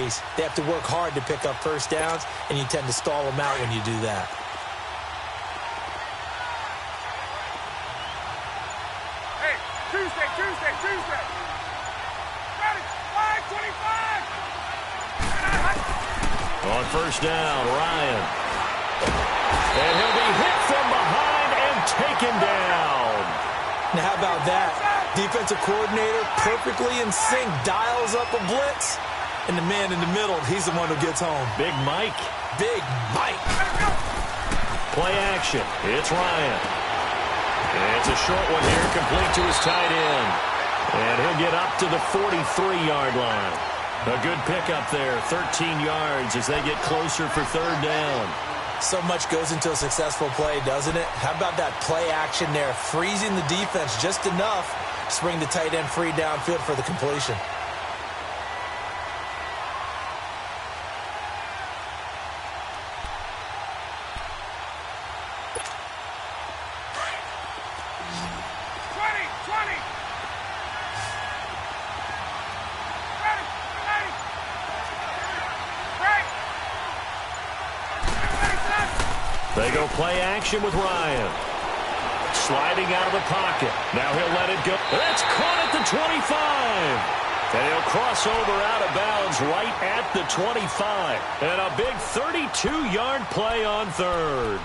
pace. They have to work hard to pick up first downs, and you tend to stall them out when you do that. Hey, Tuesday. Ready, 5-25. On first down, Ryan. And he'll be hit from behind and taken down. Now, how about that? Defensive coordinator perfectly in sync, dials up a blitz, and the man in the middle, he's the one who gets home. Big Mike. Big Mike. Play action. It's Ryan. And it's a short one here, complete to his tight end. And he'll get up to the 43-yard line. A good pickup there, 13 yards as they get closer for third down. So much goes into a successful play, doesn't it? How about that play action there, freezing the defense just enough to bring the tight end free downfield for the completion. They go play action with Ryan. Sliding out of the pocket. Now he'll let it go. That's caught at the 25. And he'll cross over out of bounds right at the 25. And a big 32-yard play on third.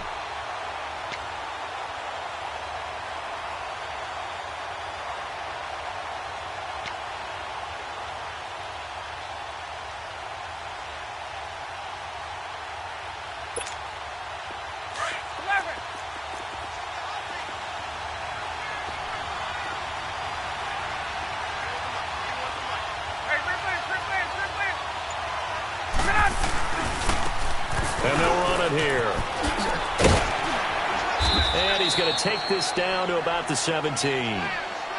And they'll run it here. And he's going to take this down to about the 17.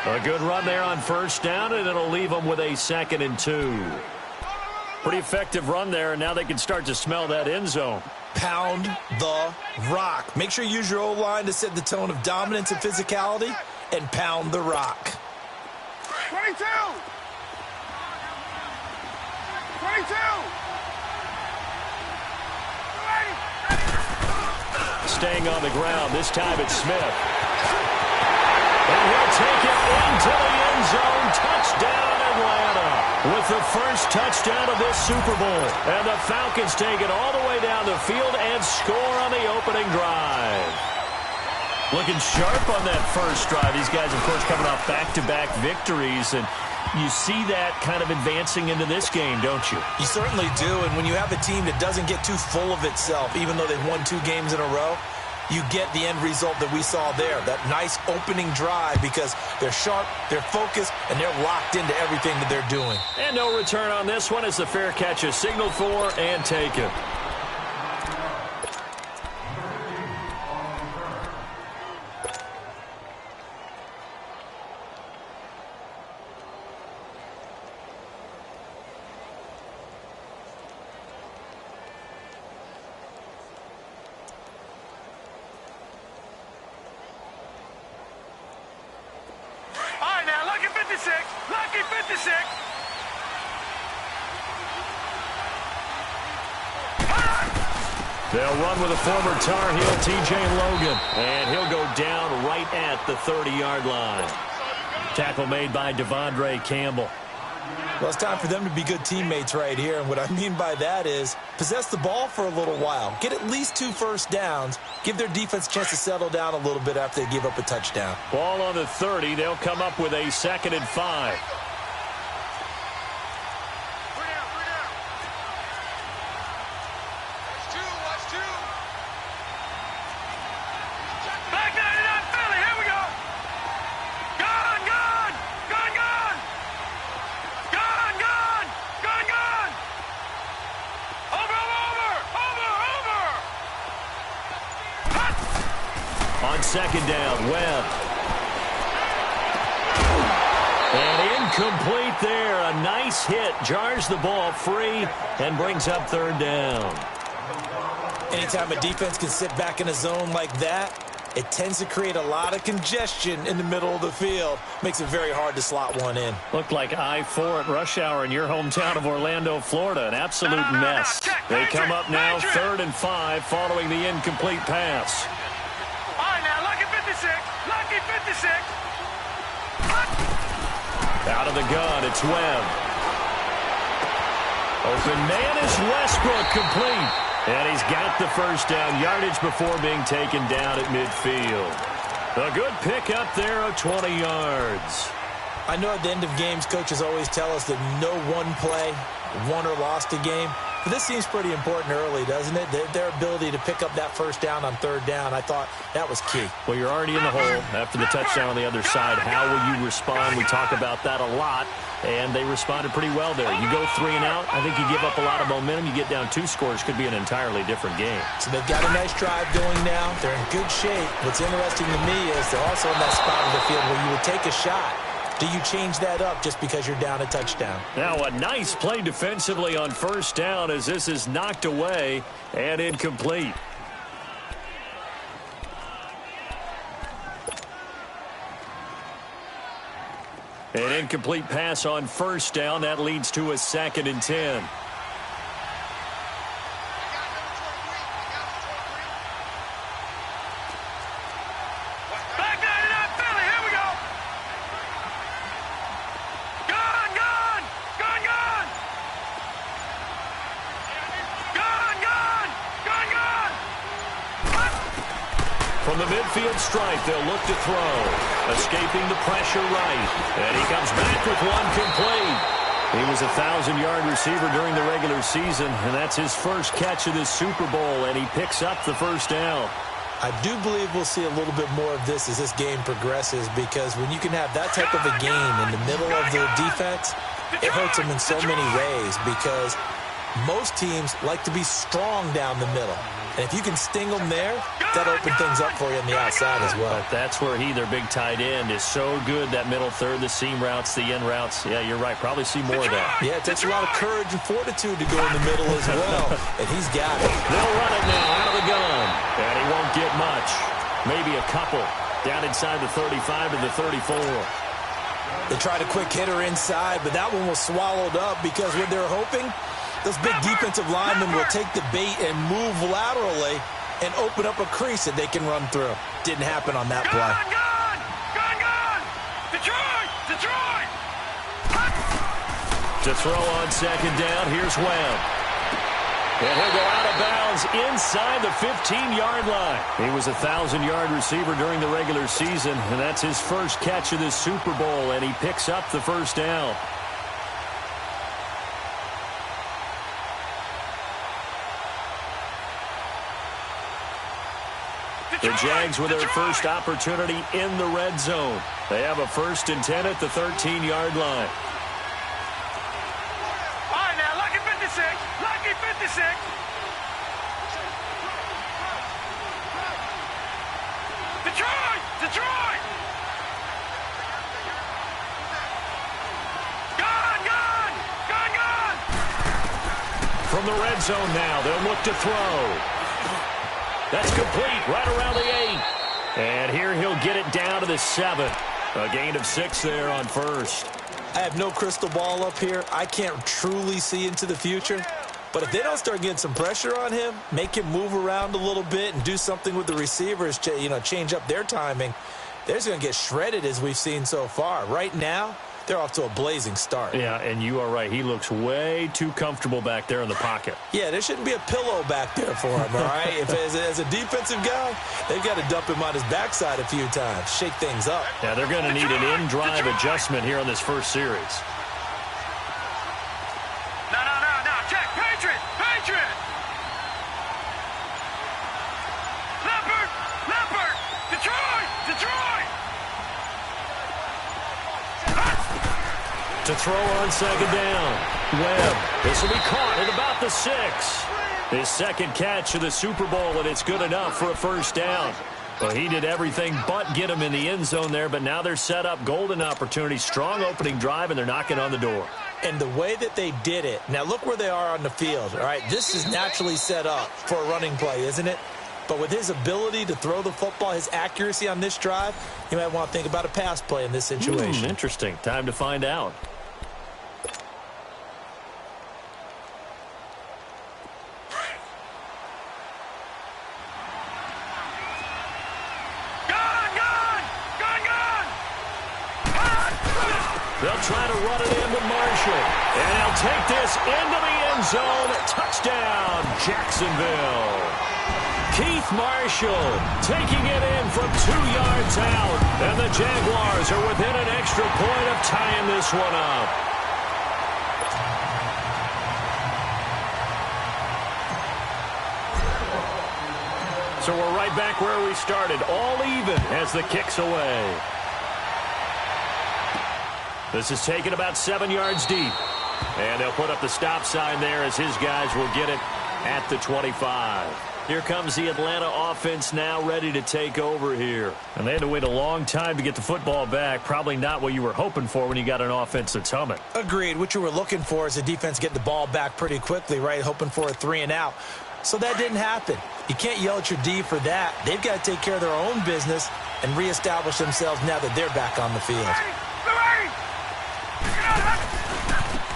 A good run there on first down, and it'll leave them with a 2nd and 2. Pretty effective run there, and now they can start to smell that end zone. Pound the rock. Make sure you use your O-line to set the tone of dominance and physicality, and pound the rock. 22! Staying on the ground. This time it's Smith. And he'll take it into the end zone. Touchdown, Atlanta. With the first touchdown of this Super Bowl. And the Falcons take it all the way down the field and score on the opening drive. Looking sharp on that first drive. These guys, of course, coming off back-to-back victories. And you see that kind of advancing into this game, don't you? You certainly do, and when you have a team that doesn't get too full of itself, even though they've won 2 games in a row, you get the end result that we saw there, that nice opening drive, because they're sharp, they're focused, and they're locked into everything that they're doing. And no return on this one as the fair catch is signaled for and taken. Lucky 56. They'll run with a former Tar Heel, T.J. Logan. And he'll go down right at the 30-yard line. Tackle made by Devondre Campbell. Well, it's time for them to be good teammates right here. And what I mean by that is possess the ball for a little while. Get at least 2 first downs. Give their defense a chance to settle down a little bit after they give up a touchdown. Ball on the 30. They'll come up with a 2nd and 5. On 2nd down, Webb. And incomplete there. A nice hit. Jars the ball free and brings up 3rd down. Anytime a defense can sit back in a zone like that, it tends to create a lot of congestion in the middle of the field. Makes it very hard to slot one in. Looked like I-4 at rush hour in your hometown of Orlando, Florida. An absolute mess. They come up now 3rd and 5 following the incomplete pass. All right, now, lucky 56. Lucky 56. Out of the gun, it's Webb. Open man is Westbrook, complete. And he's got the first down, yardage before being taken down at midfield. A good pickup there of 20 yards. I know at the end of games, coaches always tell us that no one play won or lost a game. But this seems pretty important early, doesn't it? Their ability to pick up that first down on 3rd down, I thought that was key. Well, you're already in the hole after the touchdown on the other side. How will you respond? We talk about that a lot, and they responded pretty well there. You go 3 and out, I think you give up a lot of momentum. You get down 2 scores, could be an entirely different game. So they've got a nice drive going now. They're in good shape. What's interesting to me is they're also in that spot of the field where you would take a shot. Do you change that up just because you're down a touchdown? Now a nice play defensively on 1st down as this is knocked away and incomplete. An incomplete pass on 1st down. That leads to a 2nd and 10. From the midfield stripe, they'll look to throw. Escaping the pressure right. And he comes back with one complete. He was a 1,000-yard receiver during the regular season, and that's his first catch of this Super Bowl, and he picks up the first down. I do believe we'll see a little bit more of this as this game progresses, because when you can have that type of a game in the middle of the defense, it hurts them in so many ways, because most teams like to be strong down the middle. And if you can sting them there, that'll open things up for you on the outside as well. But that's where their big tight end, is so good, that middle third, the seam routes, the in routes. Yeah, you're right. Probably see more of that. Yeah, it takes a lot of courage and fortitude to go in the middle as well. And he's got it. They'll run it now out of the gun. And he won't get much. Maybe a couple. Down inside the 35 to the 34. They tried a quick hitter inside, but that one was swallowed up because what they're hoping, those big defensive linemen will take the bait and move laterally and open up a crease that they can run through. Didn't happen on that play. Gun! Detroit! To throw on 2nd down, here's Webb. And he'll go out of bounds inside the 15-yard line. He was a 1,000-yard receiver during the regular season, and that's his first catch of this Super Bowl, and he picks up the first down. The Jags with their first opportunity in the red zone. They have a 1st and 10 at the 13-yard line. All right, now, lucky 56. Lucky 56. Detroit! Gun! From the red zone now, they'll look to throw. That's complete right around the 8. And here he'll get it down to the 7. A gain of 6 there on 1st. I have no crystal ball up here. I can't truly see into the future. But if they don't start getting some pressure on him, make him move around a little bit and do something with the receivers, change up their timing, they're just going to get shredded as we've seen so far. Right now, they're off to a blazing start. Yeah, and you are right. He looks way too comfortable back there in the pocket. Yeah, there shouldn't be a pillow back there for him, all right? If as a defensive guy, they've got to dump him on his backside a few times, shake things up. Yeah, they're going to need an in-drive adjustment here on this first series. No. Check. Patriot. Leopard. Detroit. To throw on 2nd down. Webb. This will be caught at about the 6. His 2nd catch of the Super Bowl, and it's good enough for a first down. Well, he did everything but get him in the end zone there, but now they're set up. Golden opportunity, strong opening drive, and they're knocking on the door. And the way that they did it, now look where they are on the field, all right? This is naturally set up for a running play, isn't it? But with his ability to throw the football, his accuracy on this drive, you might want to think about a pass play in this situation. Interesting. Time to find out. They'll try to run it in with Marshall. And he'll take this into the end zone. Touchdown, Jacksonville. Keith Marshall taking it in from 2 yards out. And the Jaguars are within an extra point of tying this one up. So we're right back where we started. All even as the kick's away. This is taken about 7 yards deep. And they'll put up the stop sign there as his guys will get it at the 25. Here comes the Atlanta offense now ready to take over here. And they had to wait a long time to get the football back. Probably not what you were hoping for when you got an offense that's humming. Agreed. What you were looking for is the defense getting the ball back pretty quickly, right? Hoping for a 3 and out. So that didn't happen. You can't yell at your D for that. They've got to take care of their own business and reestablish themselves now that they're back on the field.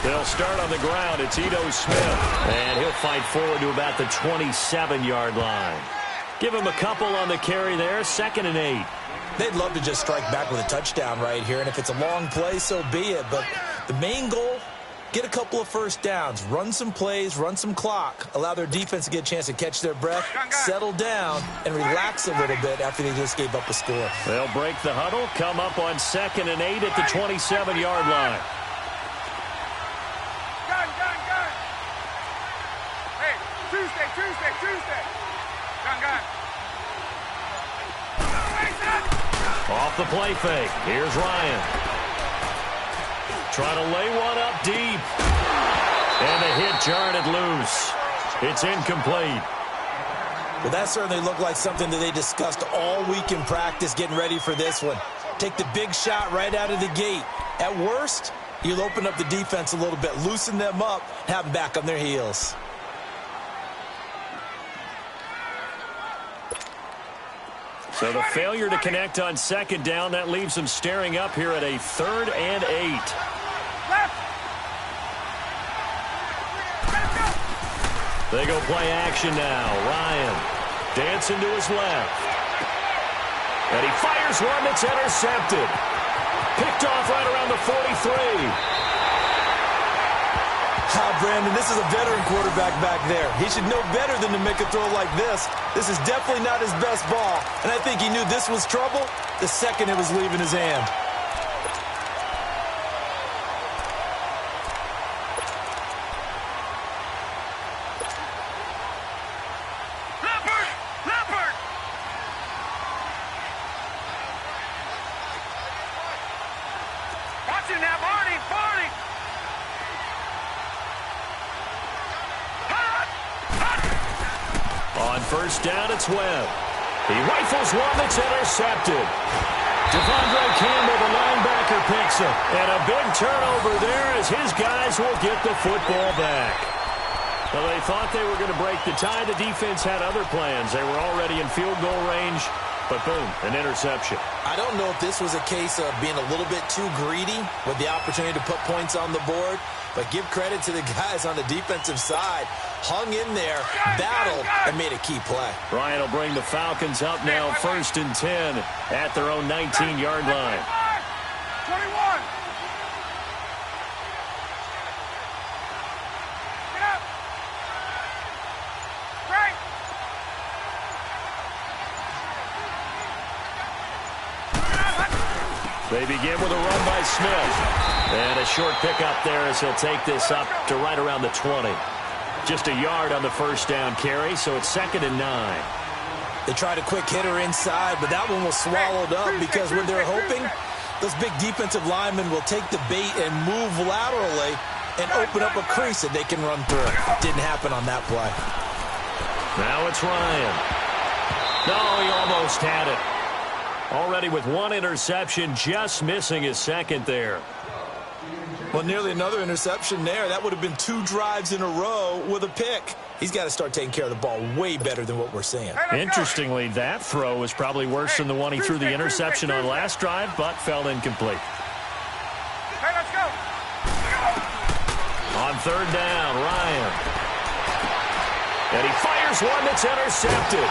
They'll start on the ground. It's Ito Smith. And he'll fight forward to about the 27-yard line. Give him a couple on the carry there. 2nd and 8. They'd love to just strike back with a touchdown right here. And if it's a long play, so be it. But the main goal, get a couple of first downs. Run some plays, run some clock. Allow their defense to get a chance to catch their breath, settle down, and relax a little bit after they just gave up a score. They'll break the huddle, come up on 2nd and 8 at the 27-yard line. Tuesday. Gun. Off the play fake. Here's Ryan. Trying to lay one up deep. And the hit jarred it loose. It's incomplete. Well, that certainly looked like something that they discussed all week in practice getting ready for this one. Take the big shot right out of the gate. At worst, you'll open up the defense a little bit, loosen them up, have them back on their heels. So the failure to connect on 2nd down, that leaves them staring up here at a 3rd and 8. They go play action now. Ryan dancing to his left. And he fires one that's intercepted. Picked off right around the 43. Brandon, this is a veteran quarterback back there. He should know better than to make a throw like this. This is definitely not his best ball. And I think he knew this was trouble the second it was leaving his hand. Leopard! Watch it now, Barney! On 1st down, it's Webb. He rifles one that's intercepted. Devondre Campbell, the linebacker, picks it. And a big turnover there as his guys will get the football back. Well, they thought they were going to break the tie. The defense had other plans. They were already in field goal range. But boom, an interception. I don't know if this was a case of being a little bit too greedy with the opportunity to put points on the board, but give credit to the guys on the defensive side. Hung in there, battled, and made a key play. Ryan will bring the Falcons up now 1st and 10 at their own 19-yard line. 21. Get up. Right. They begin with a run by Smith. And a short pickup there as he'll take this up to right around the 20. Just a yard on the 1st down carry, so it's 2nd and 9. They tried a quick hitter inside, but that one was swallowed up because when they're hoping, those big defensive linemen will take the bait and move laterally and open up a crease that they can run through. Didn't happen on that play. Now it's Ryan. No, he almost had it. Already with one interception, just missing his 2nd there. Well, nearly another interception there. That would have been 2 drives in a row with a pick. He's got to start taking care of the ball way better than what we're seeing. Interestingly, that throw was probably worse than the one he threw the interception on last drive, but fell incomplete. Hey, let's go. On third down, Ryan. And he fires one that's intercepted.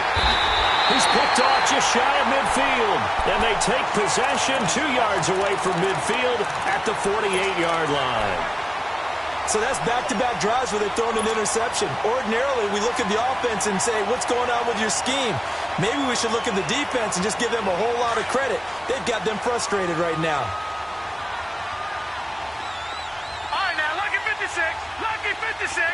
He's picked off just shy of midfield. And they take possession 2 yards away from midfield at the 48-yard line. So that's back-to-back drives where they've thrown an interception. Ordinarily, we look at the offense and say, what's going on with your scheme? Maybe we should look at the defense and just give them a whole lot of credit. They've got them frustrated right now. All right, now, lucky 56. Lucky 56.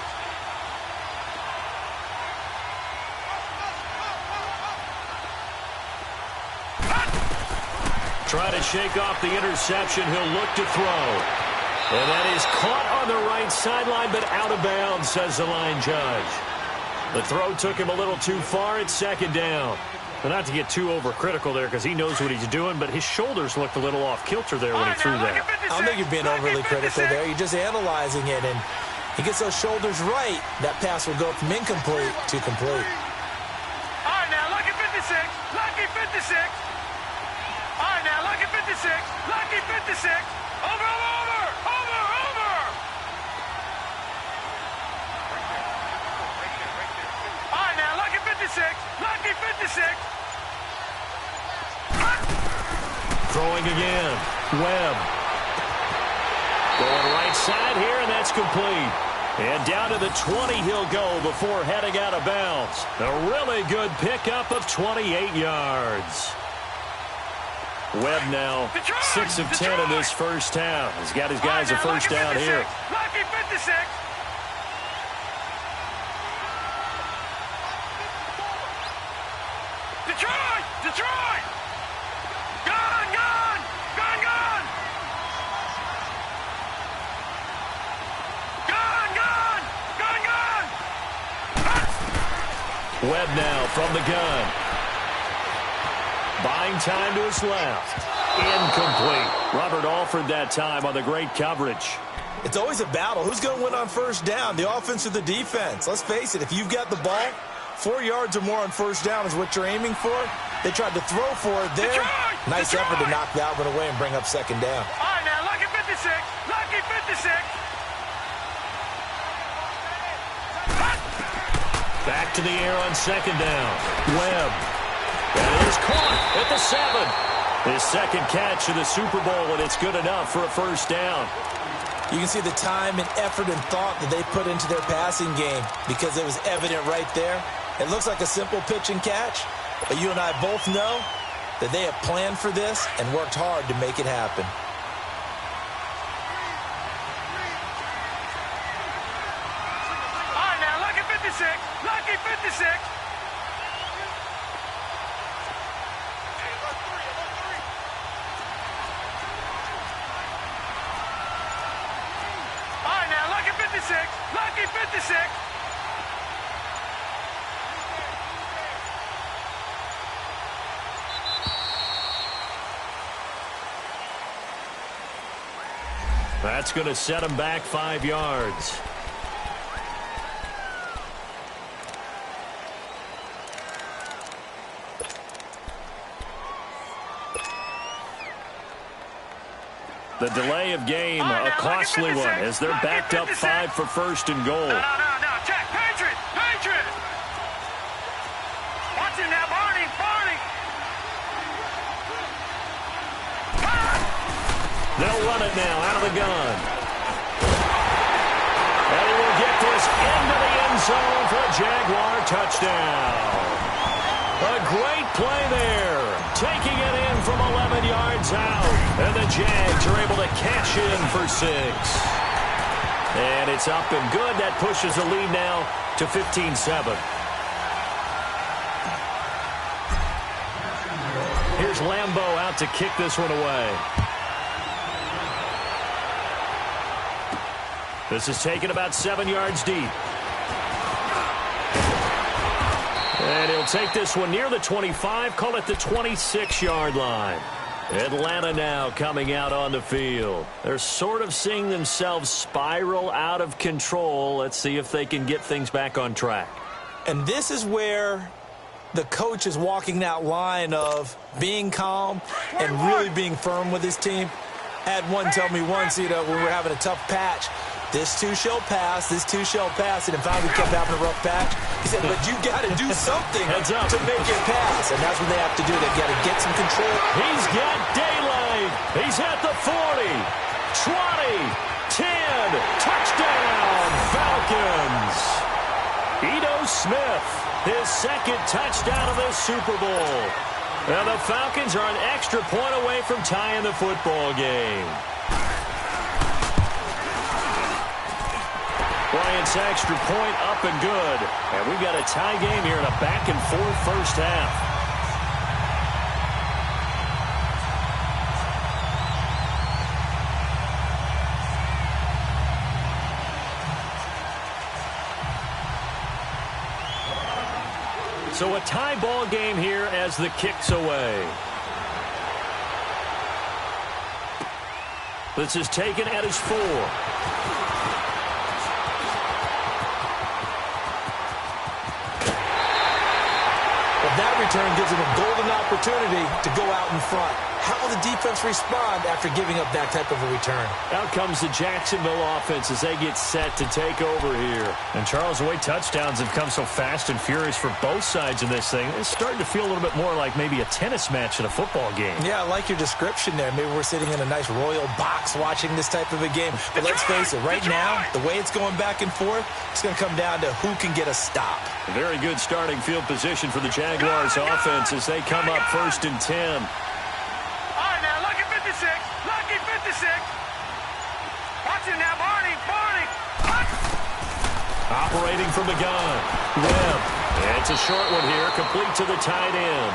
Try to shake off the interception. He'll look to throw. And that is caught on the right sideline, but out of bounds, says the line judge. The throw took him a little too far. It's second down. But not to get too overcritical there because he knows what he's doing, but his shoulders looked a little off kilter there when he threw that. I don't think you're being overly critical there. You're just analyzing it, and he gets those shoulders right. That pass will go from incomplete to complete. All right, now, lucky 56. Lucky 56. All right, now, lucky 56. Lucky 56. Over, over, over, over. All right, now, lucky 56. Lucky 56. Throwing again. Webb. Going right side here, and that's complete. And down to the 20 he'll go before heading out of bounds. A really good pickup of 28 yards. Webb now 6 of 10 in this first half. He's got his guys a first down here. Lucky 56. Detroit! Detroit! Gone! Gone! Gone! Gone! Gone! Gone! Gone! Gone! Webb now from the gun. Buying time to his left. Incomplete. Robert Alford that time on the great coverage. It's always a battle. Who's going to win on first down, the offense or the defense? Let's face it, if you've got the ball, 4 yards or more on first down is what you're aiming for. They tried to throw for it there. Nice effort to knock that one away and bring up second down. All right, now, lucky 56. Lucky 56. Back to the air on second down. Webb. And it is caught at the 7. His second catch of the Super Bowl, and it's good enough for a first down. You can see the time and effort and thought that they put into their passing game because it was evident right there. It looks like a simple pitch and catch, but you and I both know that they have planned for this and worked hard to make it happen. All right, now, lucky 56. Lucky 56. All right, now, lucky 56. Lucky 56. That's going to set him back 5 yards. The delay of game, a costly one, as they're backed up 5 for first and goal. No, check. Patriot! Patriot! Watch him now, Barney! Barney! They'll run it now out of the gun. And he will get this into the end zone for a Jaguar touchdown. A great play there. Taking it in from 11 yards out. And the Jags are able to cash in for 6. And it's up and good. That pushes the lead now to 15-7. Here's Lambeau out to kick this one away. This is taken about 7 yards deep. And he'll take this one near the 25, call it the 26-yard line. Atlanta now coming out on the field. They're sort of seeing themselves spiral out of control. Let's see if they can get things back on track. And this is where the coach is walking that line of being calm and really being firm with his team. I had one tell me once, when we were having a tough patch, this too shall pass, this too shall pass, and finally we kept having a rough patch. He said, but you got to do something to make it pass, and that's what they have to do. They got to get some control. He's got daylight. He's at the 40, 20, 10, touchdown, Falcons. Ito Smith, his second touchdown of this Super Bowl. And the Falcons are an extra point away from tying the football game. Bryant's extra point up and good. And we've got a tie game here in a back-and-forth first half. So a tie ball game here as the kick's away. This is taken at his 4. That return gives him a golden opportunity to go out in front. How will the defense respond after giving up that type of a return? Out comes the Jacksonville offense as they get set to take over here. And, Charles, the way touchdowns have come so fast and furious for both sides in this thing, it's starting to feel a little bit more like maybe a tennis match in a football game. Yeah, I like your description there. Maybe we're sitting in a nice royal box watching this type of a game. But let's face it, right now, the way it's going back and forth, it's going to come down to who can get a stop. A very good starting field position for the Jaguars offense as they come up 1st and 10. Lucky 56. Watch it now, Barney. Operating from the gun. Webb. It's a short one here, complete to the tight end.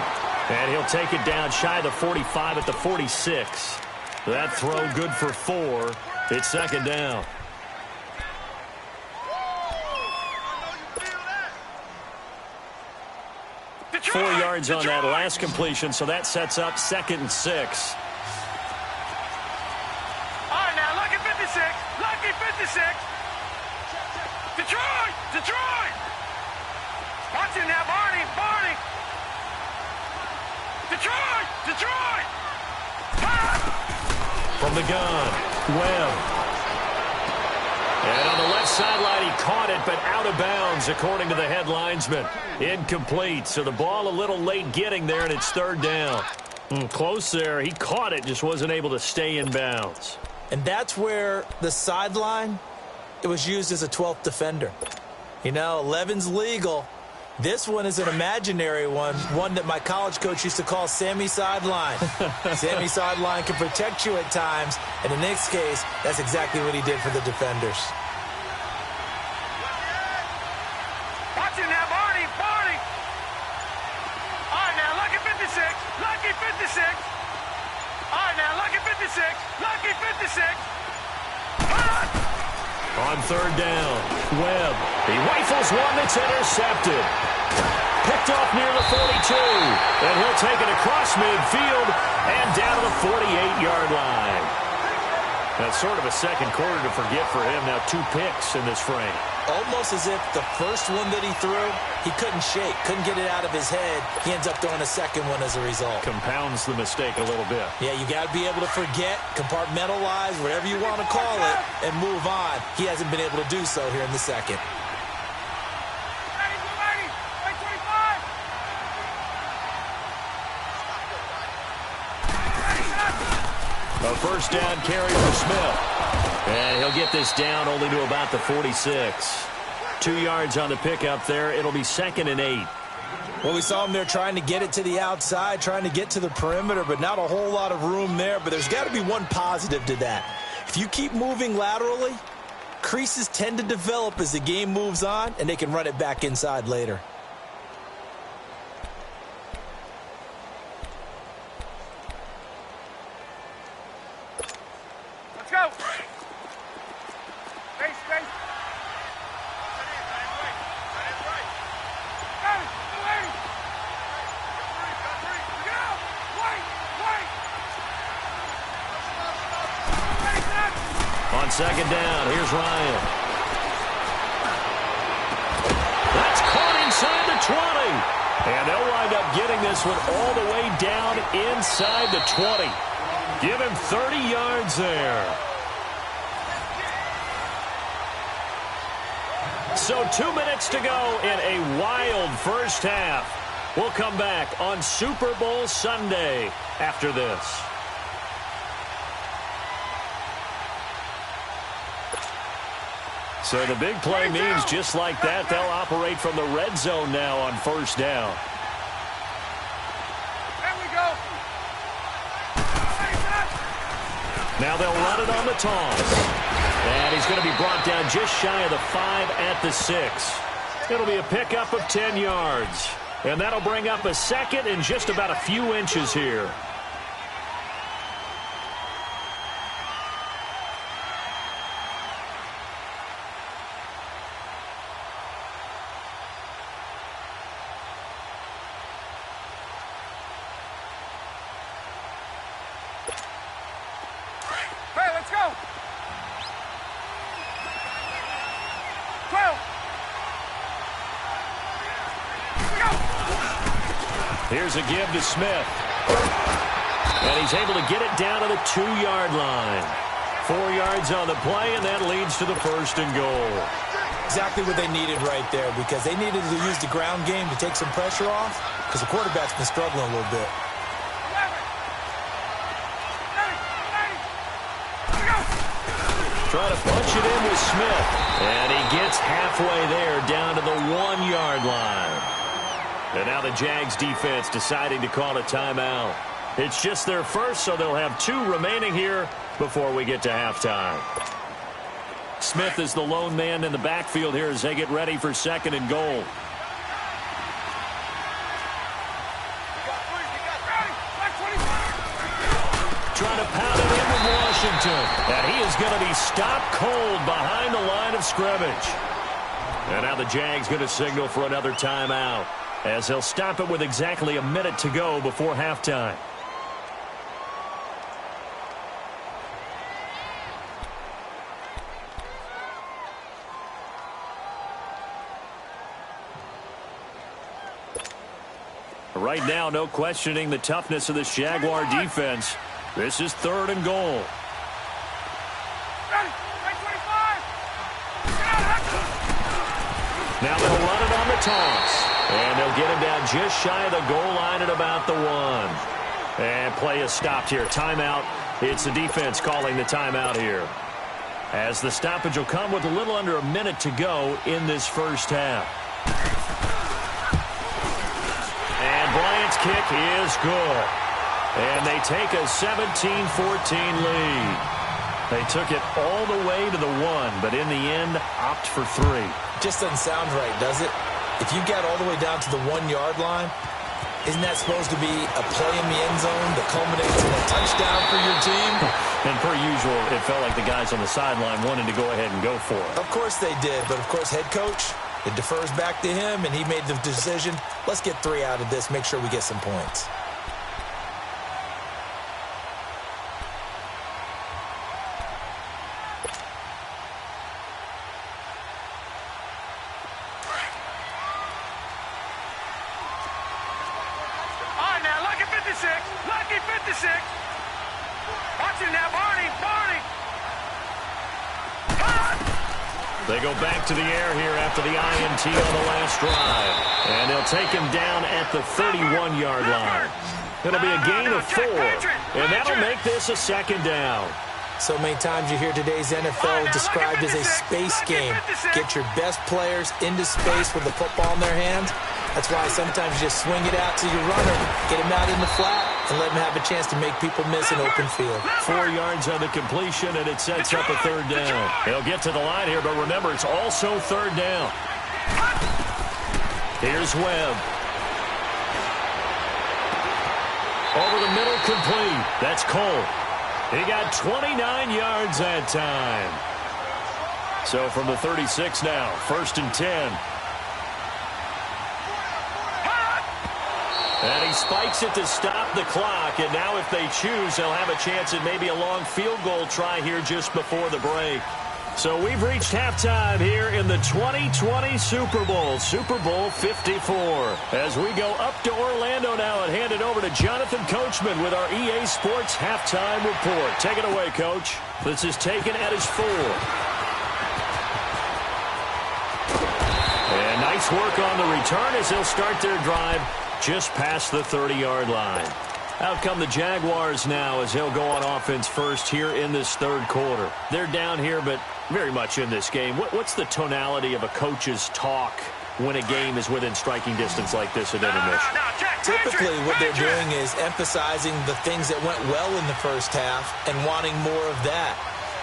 And he'll take it down shy of the 45 at the 46. That throw good for 4. It's second down. Detroit, 4 yards on that last completion, so that sets up 2nd and 6. Lucky 56. Detroit. Watch it now, Barney. Detroit. From the gun, Webb. And on the left sideline, he caught it, but out of bounds, according to the head linesman. Incomplete, so the ball a little late getting there, and it's 3rd down. Close there. He caught it, just wasn't able to stay in bounds. And that's where the sideline, it was used as a 12th defender. 11's legal. This one is an imaginary one that my college coach used to call Sammy Sideline. Sammy Sideline can protect you at times, and in this case, that's exactly what he did for the defenders. Watch it now, Barney. All right, now, Lucky 56. All right, now, Lucky 56. On 3rd down, Webb. He rifles one that's intercepted. Picked off near the 42. And he'll take it across midfield and down to the 48-yard line. That's sort of a second quarter to forget for him. Now 2 picks in this frame. Almost as if the first one that he threw, he couldn't shake, couldn't get it out of his head. He ends up throwing a second one as a result. Compounds the mistake a little bit. Yeah, you got to be able to forget, compartmentalize, whatever you want to call it, and move on. He hasn't been able to do so here in the second. A first down carry for Smith. And he'll get this down only to about the 46. 2 yards on the pickup there. It'll be 2nd and 8. Well, we saw him there trying to get it to the outside, trying to get to the perimeter, but not a whole lot of room there. But there's got to be one positive to that. If you keep moving laterally, creases tend to develop as the game moves on, and they can run it back inside later. Let's go. Space. second down. Here's Ryan. That's caught inside the 20. And they'll wind up getting this one all the way down inside the 20. Give him 30 yards there. So 2 minutes to go in a wild first half. We'll come back on Super Bowl Sunday after this. So the big play means just like that, they'll operate from the red zone now on first down. There we go. Now they'll run it on the toss. And he's going to be brought down just shy of the 5 at the 6. It'll be a pickup of 10 yards. And that'll bring up a second and just about a few inches here. Hey, let's go. 12. Here's a give to Smith. And he's able to get it down to the 2-yard line. 4 yards on the play, and that leads to the first and goal. Exactly what they needed right there, because they needed to use the ground game to take some pressure off, because the quarterback's been struggling a little bit. 11. Trying to punch it in with Smith. And he gets halfway there down to the 1-yard line. And now the Jags defense deciding to call a timeout. It's just their first, so they'll have 2 remaining here before we get to halftime. Smith is the lone man in the backfield here as they get ready for second and goal. Trying to pound it in with Washington. And he is going to be stopped cold behind the line of scrimmage. And now the Jags going to signal for another timeout, as they'll stop it with exactly a minute to go before halftime. Right now, no questioning the toughness of this Jaguar defense. This is third and goal. Now they'll run it on the toss. And they'll get him down just shy of the goal line at about the 1. And play is stopped here. Timeout. It's the defense calling the timeout here, as the stoppage will come with a little under a minute to go in this first half. And Bryant's kick is good. And they take a 17-14 lead. They took it all the way to the 1, but in the end, opt for 3. Just doesn't sound right, does it? If you get all the way down to the 1-yard line, isn't that supposed to be a play in the end zone that culminates in a touchdown for your team? And per usual, it felt like the guys on the sideline wanted to go ahead and go for it. Of course they did, but of course head coach, it defers back to him, and he made the decision, let's get 3 out of this, make sure we get some points. Lucky 56. Watch it now, Barney. They go back to the air here after the INT on the last drive. And they'll take him down at the 31-yard line. It'll be a gain of 4. And that'll make this a second down. So many times you hear today's NFL described as a space game. Get your best players into space with the football in their hands. That's why sometimes you just swing it out to your runner, get him out in the flat, and let him have a chance to make people miss an open field. 4 yards on the completion, and it sets up a third down. They'll get to the line here, but remember, it's also third down. Here's Webb. Over the middle, complete. That's Cole. He got 29 yards that time. So from the 36 now, 1st and 10. And he spikes it to stop the clock. And now if they choose, they'll have a chance at maybe a long field goal try here just before the break. So we've reached halftime here in the 2020 Super Bowl, Super Bowl 54. As we go up to Orlando now and hand it over to Jonathan Coachman with our EA Sports Halftime Report. Take it away, Coach. This is taken at his 4. And nice work on the return as they'll start their drive just past the 30-yard line. Out come the Jaguars now as they'll go on offense first here in this third quarter. They're down here, but very much in this game. What's the tonality of a coach's talk when a game is within striking distance like this at intermission? Typically, what they're doing is emphasizing the things that went well in the first half and wanting more of that.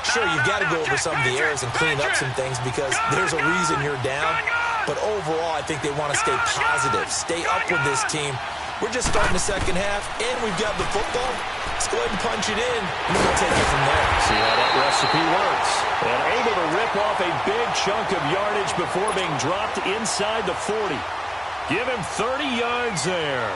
Sure, you've got to go over some of the errors and clean up some things because there's a reason you're down. But overall, I think they want to stay positive, stay up with this team. We're just starting the second half, and we've got the football. Let's go ahead and punch it in, and we'll take it from there. See how that recipe works. And able to rip off a big chunk of yardage before being dropped inside the 40. Give him 30 yards there.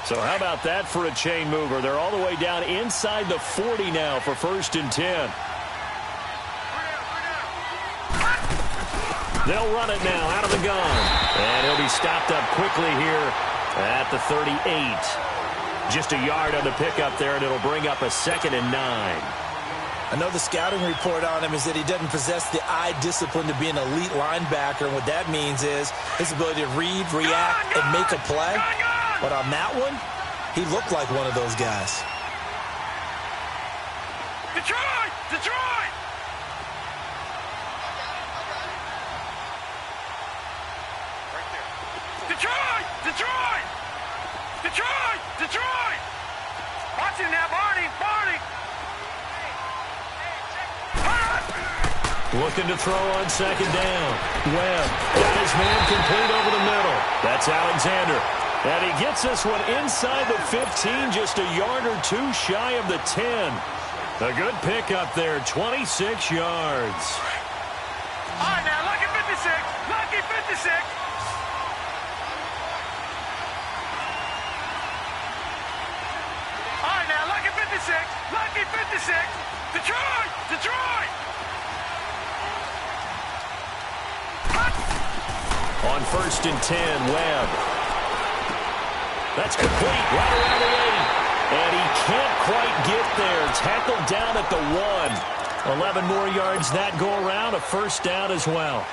So how about that for a chain mover? They're all the way down inside the 40 now for 1st and 10. They'll run it now out of the gun. And he'll be stopped up quickly here at the 38. Just a yard on the pickup there, and it'll bring up a 2nd and 9. I know the scouting report on him is that he doesn't possess the eye discipline to be an elite linebacker. And what that means is his ability to read, react, and make a play. But on that one, he looked like one of those guys. Detroit! Detroit! Detroit! Detroit! Detroit! Detroit! Watch it now, Barney! Barney! Looking to throw on 2nd down. Webb got his man complete over the middle. That's Alexander. And he gets this one inside the 15, just a yard or two shy of the 10. A good pickup there, 26 yards. All right, now, lucky 56. Lucky 56. All right, now, lucky 56. Lucky 56. Detroit! Detroit! On 1st and 10, Webb. That's complete right around the 8. And he can't quite get there. Tackled down at the 1. 11 more yards that go around. A 1st down as well.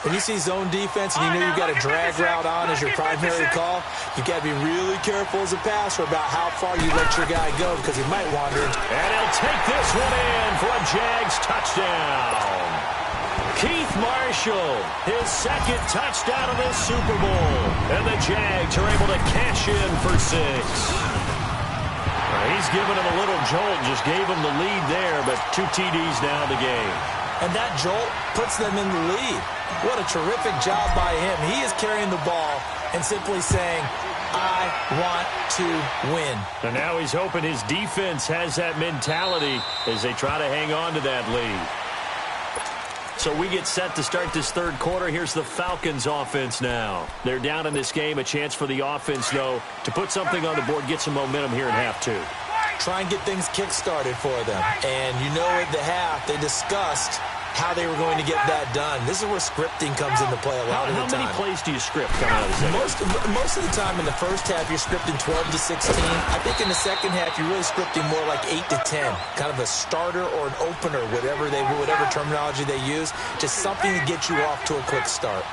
When you see zone defense and you know you've got a drag route on as your primary call, you've got to be really careful as a passer about how far you let your guy go because he might wander. And he'll take this one in for a Jags touchdown. Keith Marshall, his 2nd touchdown of this Super Bowl. And the Jags are able to cash in for 6. He's giving him a little jolt, just gave him the lead there, but 2 TDs now in the game. And that jolt puts them in the lead. What a terrific job by him. He is carrying the ball and simply saying, I want to win. And now he's hoping his defense has that mentality as they try to hang on to that lead. So we get set to start this third quarter. Here's the Falcons offense now. They're down in this game. A chance for the offense, though, to put something on the board, get some momentum here in half 2. Try and get things kick-started for them. And you know at the half, they discussed how they were going to get that done. This is where scripting comes into play a lot of the time. How many plays do you script coming out of the second? Most of the time in the first half, you're scripting 12 to 16. I think in the second half, you're really scripting more like 8 to 10. Kind of a starter or an opener, whatever terminology they use. Just something to get you off to a quick start.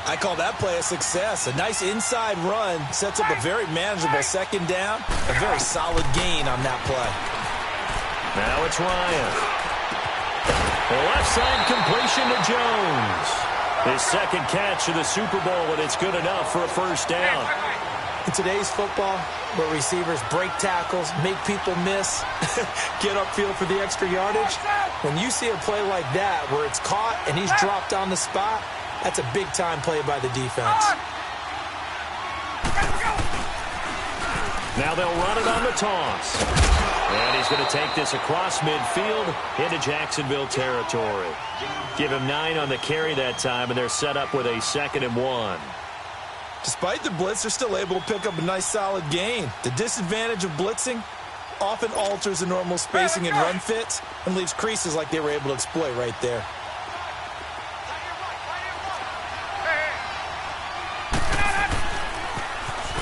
I call that play a success. A nice inside run sets up a very manageable 2nd down. A very solid gain on that play. Now it's Ryan. The left side completion to Jones. His second catch of the Super Bowl, and it's good enough for a first down. In today's football, where receivers break tackles, make people miss, get upfield for the extra yardage, when you see a play like that where it's caught and he's dropped on the spot, that's a big-time play by the defense. Now they'll run it on the toss. And he's going to take this across midfield into Jacksonville territory. Give him 9 on the carry that time, and they're set up with a 2nd and 1. Despite the blitz, they're still able to pick up a nice, solid gain. The disadvantage of blitzing often alters the normal spacing and run fits and leaves creases like they were able to exploit right there.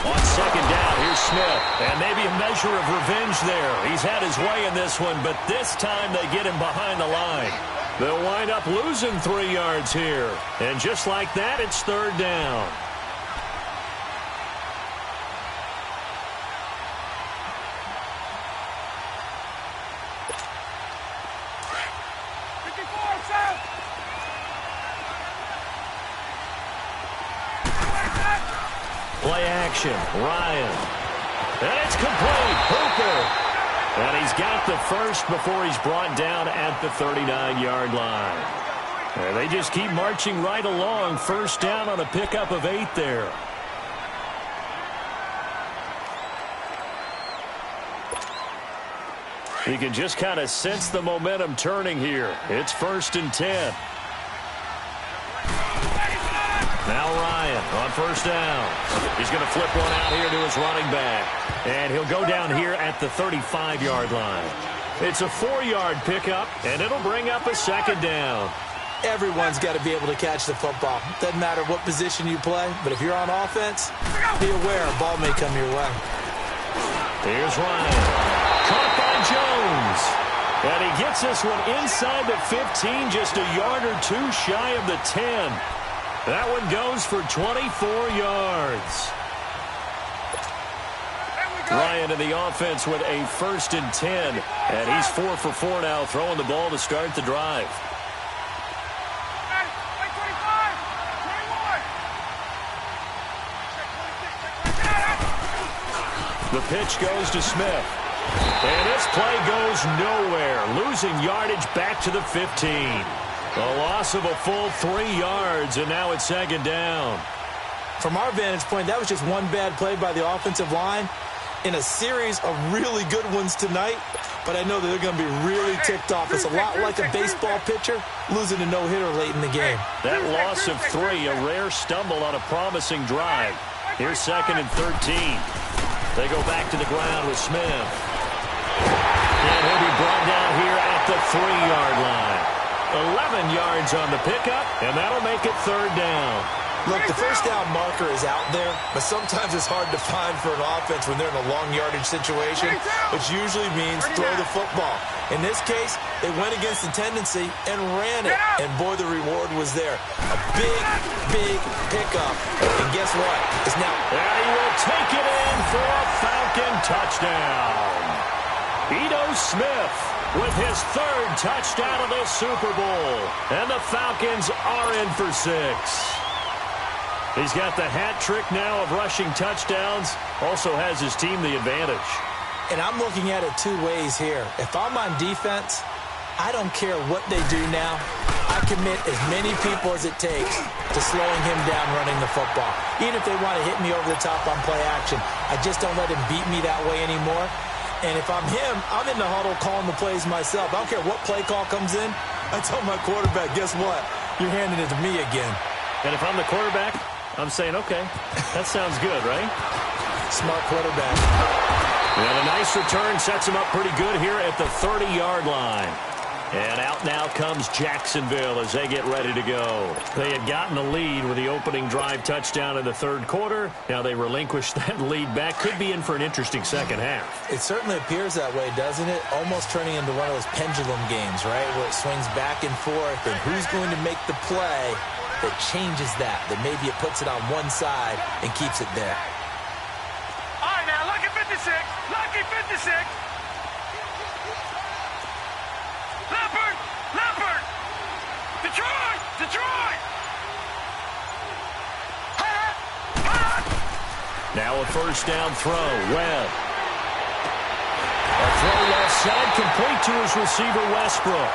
On 2nd down, here's Smith. And maybe a measure of revenge there. He's had his way in this one, but this time they get him behind the line. They'll wind up losing 3 yards here. And just like that, it's 3rd down. Play action, Ryan. And it's complete, Hooper. And he's got the first before he's brought down at the 39-yard line. And they just keep marching right along. First down on a pickup of 8 there. You can just kind of sense the momentum turning here. It's 1st and 10. Now Ryan on 1st down. He's going to flip one out here to his running back. And he'll go down here at the 35-yard line. It's a 4-yard pickup, and it'll bring up a 2nd down. Everyone's got to be able to catch the football. Doesn't matter what position you play, but if you're on offense, be aware a ball may come your way. Here's Ryan. Caught by Jones. And he gets this one inside the 15, just a yard or 2 shy of the 10. That one goes for 24 yards. Ryan in the offense with a 1st and 10. And he's 4 for 4 now, throwing the ball to start the drive. The pitch goes to Smith. And this play goes nowhere. Losing yardage back to the 15. A loss of a full 3 yards, and now it's 2nd down. From our vantage point, that was just one bad play by the offensive line in a series of really good ones tonight, but I know that they're going to be really ticked off. It's a lot like a baseball pitcher losing a no-hitter late in the game. That loss of 3, a rare stumble on a promising drive. Here's 2nd and 13. They go back to the ground with Smith. And he'll be brought down here at the 3-yard line. 11 yards on the pickup, and that'll make it 3rd down. Look, the first down marker is out there, but sometimes it's hard to find for an offense when they're in a long yardage situation, which usually means throw the football. In this case, they went against the tendency and ran it, and boy, the reward was there. A big, big pickup, and guess what? It's now. And he will take it in for a Falcon touchdown. Ito Smith with his 3rd touchdown of this Super Bowl. And the Falcons are in for 6. He's got the hat trick now of rushing touchdowns. Also has his team the advantage. And I'm looking at it 2 ways here. If I'm on defense, I don't care what they do now. I commit as many people as it takes to slowing him down running the football. Even if they want to hit me over the top on play action, I just don't let him beat me that way anymore. And if I'm him, I'm in the huddle calling the plays myself. I don't care what play call comes in. I tell my quarterback, guess what? You're handing it to me again. And if I'm the quarterback, I'm saying, okay, that sounds good, right? Smart quarterback. And a nice return sets him up pretty good here at the 30-yard line. And out now comes Jacksonville as they get ready to go. They had gotten the lead with the opening drive touchdown in the 3rd quarter. Now they relinquish that lead back. Could be in for an interesting second half. It certainly appears that way, doesn't it? Almost turning into one of those pendulum games, right? Where it swings back and forth, and who's going to make the play that changes that maybe it puts it on one side and keeps it there. All right, now, lucky 56. Lucky 56. Leopard! Leopard! Detroit! Detroit! Now a first down throw. Webb. A throw left side, complete to his receiver, Westbrook.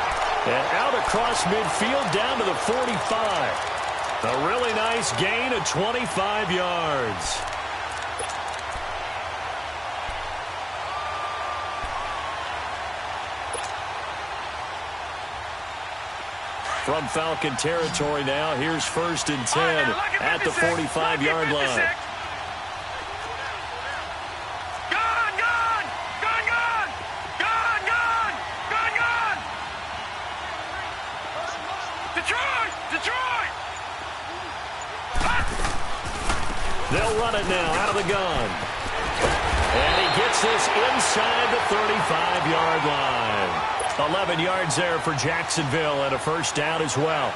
And out across midfield, down to the 45. A really nice gain of 25 yards. From Falcon territory now, here's 1st and 10 at the 45-yard line. They'll run it now out of the gun. And he gets this inside the 35-yard line. 11 yards there for Jacksonville and a first down as well.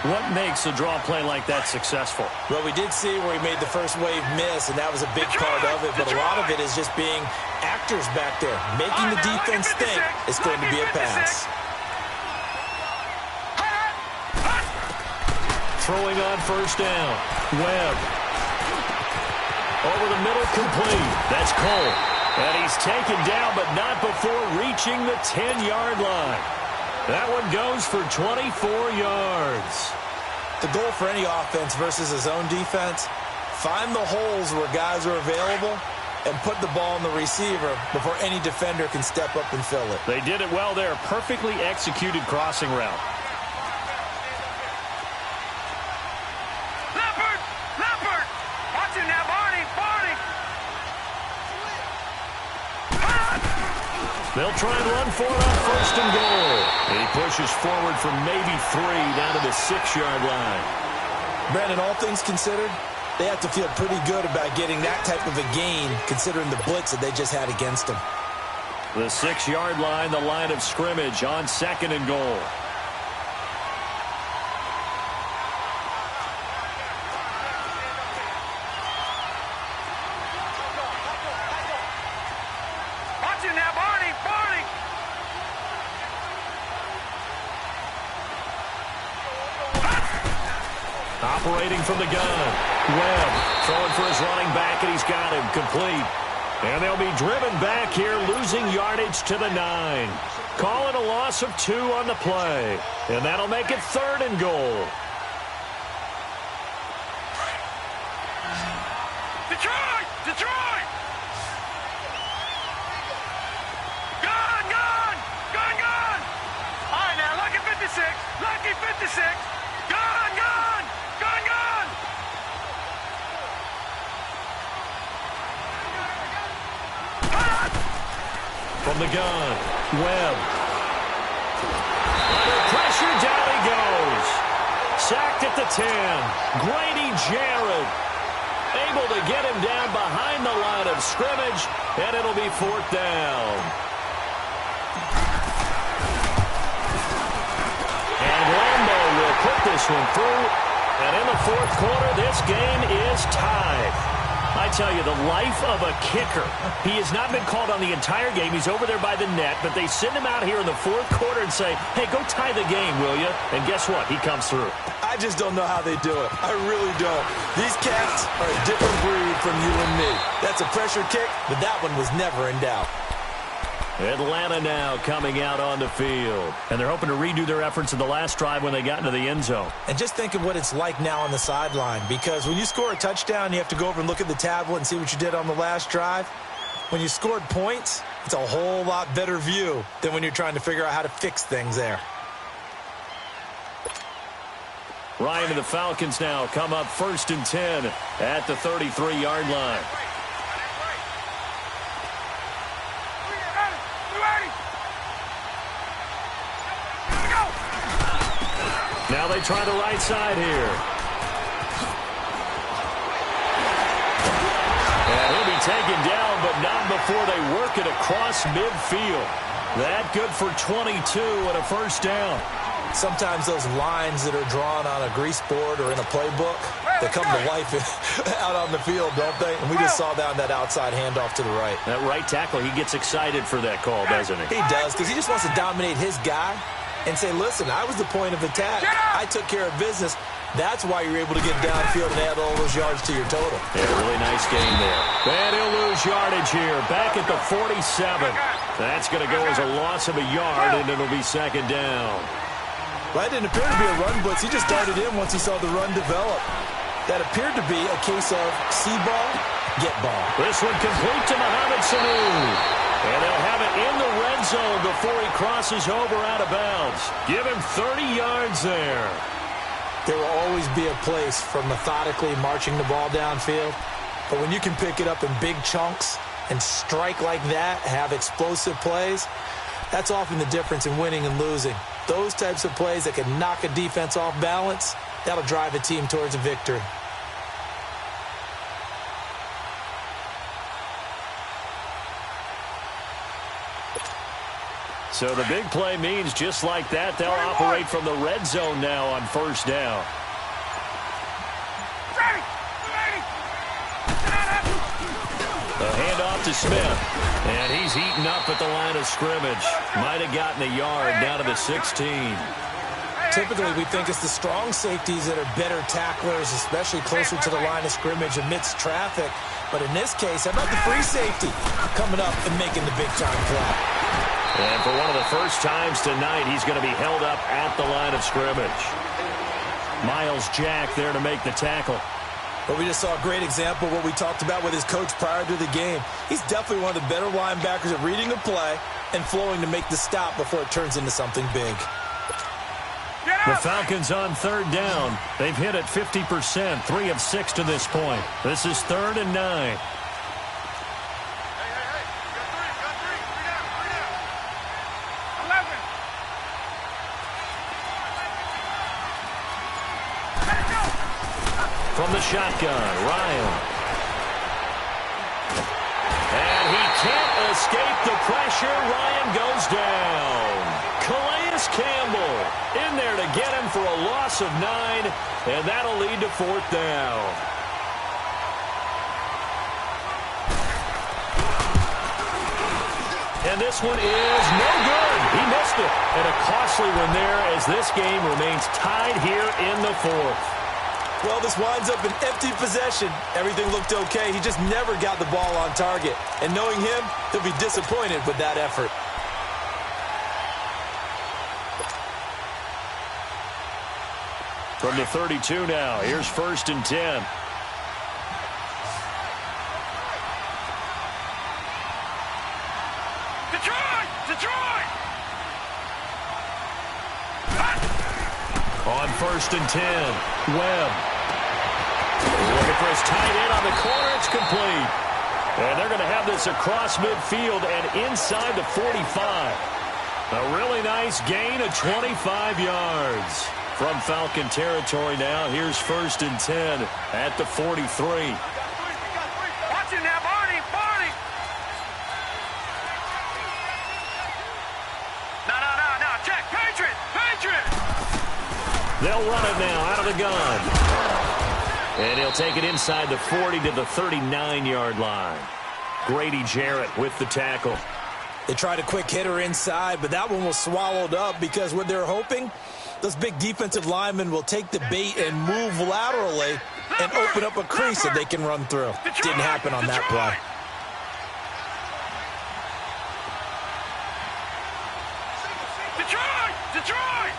What makes a draw play like that successful? Well, we did see where he made the first wave miss, and that was a big part of it. But a lot of it is just being actors back there. Making the defense think it's going to be a pass. Throwing on first down. Webb. Over the middle, complete. That's Cole. And he's taken down, but not before reaching the 10-yard line. That one goes for 24 yards. The goal for any offense versus his own defense, find the holes where guys are available and put the ball in the receiver before any defender can step up and fill it. They did it well there. Perfectly executed crossing route. They'll try and run for it on 1st and goal. And he pushes forward from maybe 3 down to the 6-yard line. Brandon, all things considered, they have to feel pretty good about getting that type of a gain considering the blitz that they just had against them. The 6-yard line, the line of scrimmage on 2nd and goal. Operating from the gun. Webb throwing for his running back, and he's got him complete. And they'll be driven back here, losing yardage to the 9. Calling a loss of 2 on the play. And that'll make it 3rd and goal. Detroit! Detroit! Gun! Gun! Gun! Gun! All right, now, lucky 56. Lucky 56. Gun! Gun! Gun! Gun! From the gun, Webb. Under pressure, down he goes. Sacked at the 10. Grady Jarrett able to get him down behind the line of scrimmage, and it'll be 4th down. And Lambo will put this one through, and in the 4th quarter, this game is tied. I tell you, the life of a kicker. He has not been called on the entire game. He's over there by the net, but they send him out here in the 4th quarter and say, hey, go tie the game, will you? And guess what? He comes through. I just don't know how they do it. I really don't. These cats are a different breed from you and me. That's a pressure kick, but that one was never in doubt. Atlanta now coming out on the field. And they're hoping to redo their efforts in the last drive when they got into the end zone. And just think of what it's like now on the sideline, because when you score a touchdown, you have to go over and look at the tablet and see what you did on the last drive. When you scored points, it's a whole lot better view than when you're trying to figure out how to fix things there. Ryan and the Falcons now come up 1st and 10 at the 33-yard line. Now they try the right side here. And he'll be taken down, but not before they work it across midfield. That good for 22 and a first down. Sometimes those lines that are drawn on a grease board or in a playbook, they come to life out on the field, don't they? And we just saw that on that outside handoff to the right. That right tackle, he gets excited for that call, doesn't he? He does, because he just wants to dominate his guy and say, listen, I was the point of attack. I took care of business. That's why you're able to get downfield and add all those yards to your total. Yeah, really nice game there. And he'll lose yardage here. Back at the 47. That's going to go as a loss of a yard, and it'll be second down. Well, that didn't appear to be a run blitz. He just darted in once he saw the run develop. That appeared to be a case of see ball, get ball. This one complete to Mohamed Sanu. And they'll have it in the red zone before he crosses over out of bounds. Give him 30 yards there. There will always be a place for methodically marching the ball downfield. But when you can pick it up in big chunks and strike like that, have explosive plays, that's often the difference in winning and losing. Those types of plays that can knock a defense off balance, that'll drive a team towards a victory. So the big play means just like that, they'll operate from the red zone now on first down. The handoff to Smith. And he's eaten up at the line of scrimmage. Might have gotten a yard down to the 16. Typically, we think it's the strong safeties that are better tacklers, especially closer to the line of scrimmage amidst traffic. But in this case, how about the free safety coming up and making the big-time play? And for one of the first times tonight, he's going to be held up at the line of scrimmage. Miles Jack there to make the tackle. But we just saw a great example of what we talked about with his coach prior to the game. He's definitely one of the better linebackers at reading a play and flowing to make the stop before it turns into something big. The Falcons on third down. They've hit it 50%, 3 of 6 to this point. This is 3rd and 9. From the shotgun, Ryan. And he can't escape the pressure. Ryan goes down. Calais Campbell in there to get him for a loss of 9, and that'll lead to 4th down. And this one is no good. He missed it. And a costly one there as this game remains tied here in the 4th. Well, this winds up an empty possession. Everything looked okay. He just never got the ball on target. And knowing him, he'll be disappointed with that effort. From the 32 now, here's 1st and 10. Detroit! On 1st and 10, Webb. Looking for his tight end on the corner. It's complete. And they're going to have this across midfield and inside the 45. A really nice gain of 25 yards. From Falcon territory now, here's 1st and 10 at the 43. Watch it now, Barney! No, check, Patriot! They'll run it now out of the gun. And he'll take it inside the 40 to the 39-yard line. Grady Jarrett with the tackle. They tried a quick hitter inside, but that one was swallowed up because what they're hoping, those big defensive linemen will take the bait and move laterally and open up a crease that they can run through. Didn't happen on that play. Detroit! Detroit!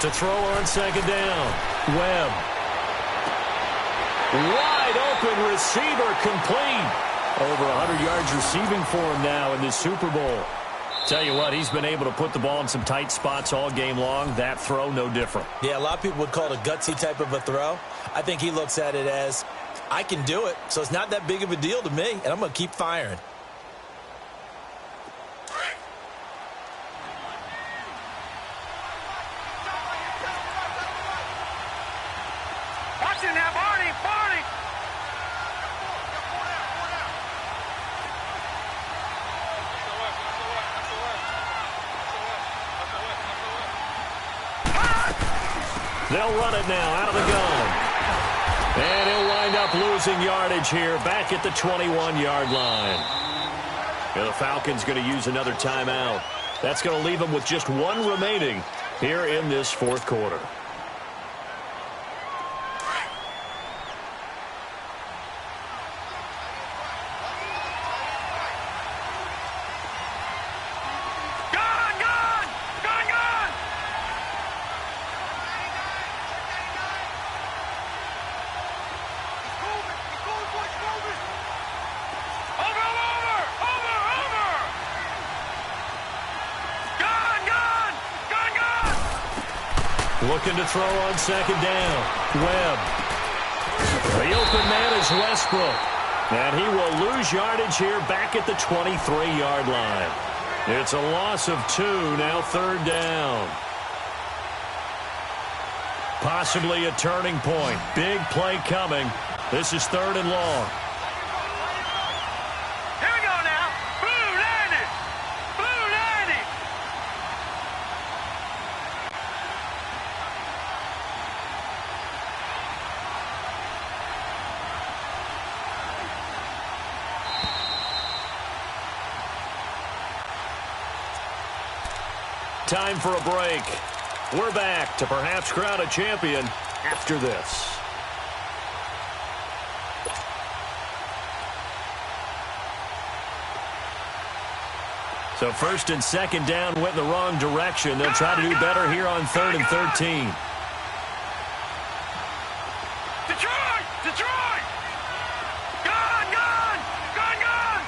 To throw on 2nd down, Webb. Wide open receiver complete. Over 100 yards receiving for him now in this Super Bowl. Tell you what, he's been able to put the ball in some tight spots all game long. That throw, no different. Yeah, a lot of people would call it a gutsy type of a throw. I think he looks at it as, I can do it, so it's not that big of a deal to me, and I'm going to keep firing. Watch it now, Barney! They'll run it now out of the gun. And he'll wind up losing yardage here back at the 21-yard line. And the Falcons going to use another timeout. That's going to leave them with just one remaining here in this fourth quarter. Looking to throw on second down. Webb. The open man is Westbrook. And he will lose yardage here back at the 23-yard line. It's a loss of 2, now third down. Possibly a turning point. Big play coming. This is third and long. Here we go now. Blue 90. Blue 90. Time for a break. We're back to perhaps crown a champion after this. So first and second down went in the wrong direction. They'll try to do better here on 3rd and 13. Detroit! Detroit! Gun! Gun! Gun! Gun!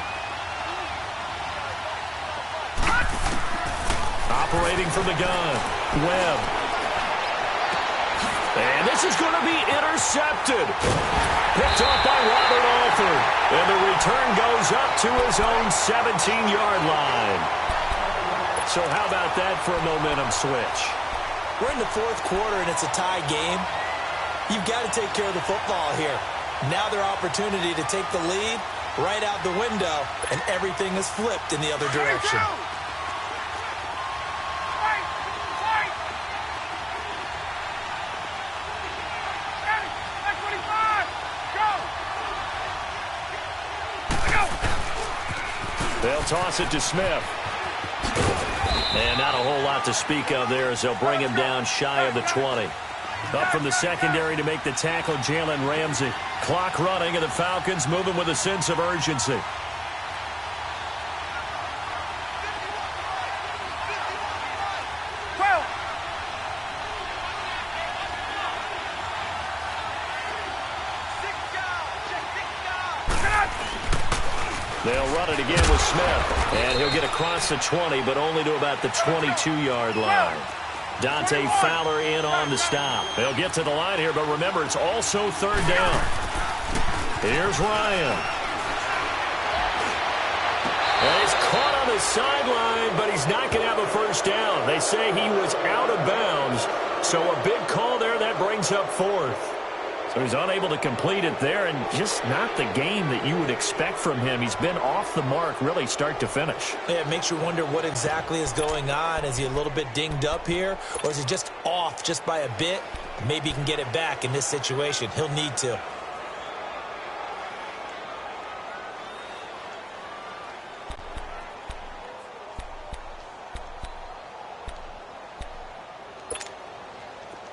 Operating from the gun. Webb. And this is going to be intercepted. Picked off by Robert Alford. And the return goes up to his own 17-yard line. So how about that for a momentum switch? We're in the fourth quarter, and it's a tie game. You've got to take care of the football here. Now their opportunity to take the lead right out the window, and everything is flipped in the other direction. They'll toss it to Smith. And not a whole lot to speak of there as they'll bring him down shy of the 20. Up from the secondary to make the tackle, Jalen Ramsey. Clock running, and the Falcons moving with a sense of urgency. They'll run it again with Smith. And he'll get across the 20, but only to about the 22-yard line. Dante Fowler in on the stop. They'll get to the line here, but remember, it's also third down. Here's Ryan. And he's caught on the sideline, but he's not going to have a first down. They say he was out of bounds, so a big call there. That brings up fourth. So he's unable to complete it there, and just not the game that you would expect from him. He's been off the mark really start to finish. Yeah, it makes you wonder what exactly is going on. Is he a little bit dinged up here, or is he just off just by a bit? Maybe he can get it back in this situation. He'll need to.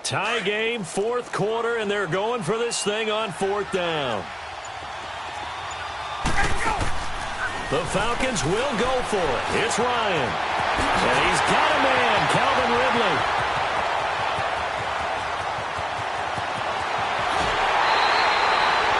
Tie game, fourth quarter, and they're going for this thing on fourth down. The Falcons will go for it. It's Ryan. And he's got a man, Calvin Ridley.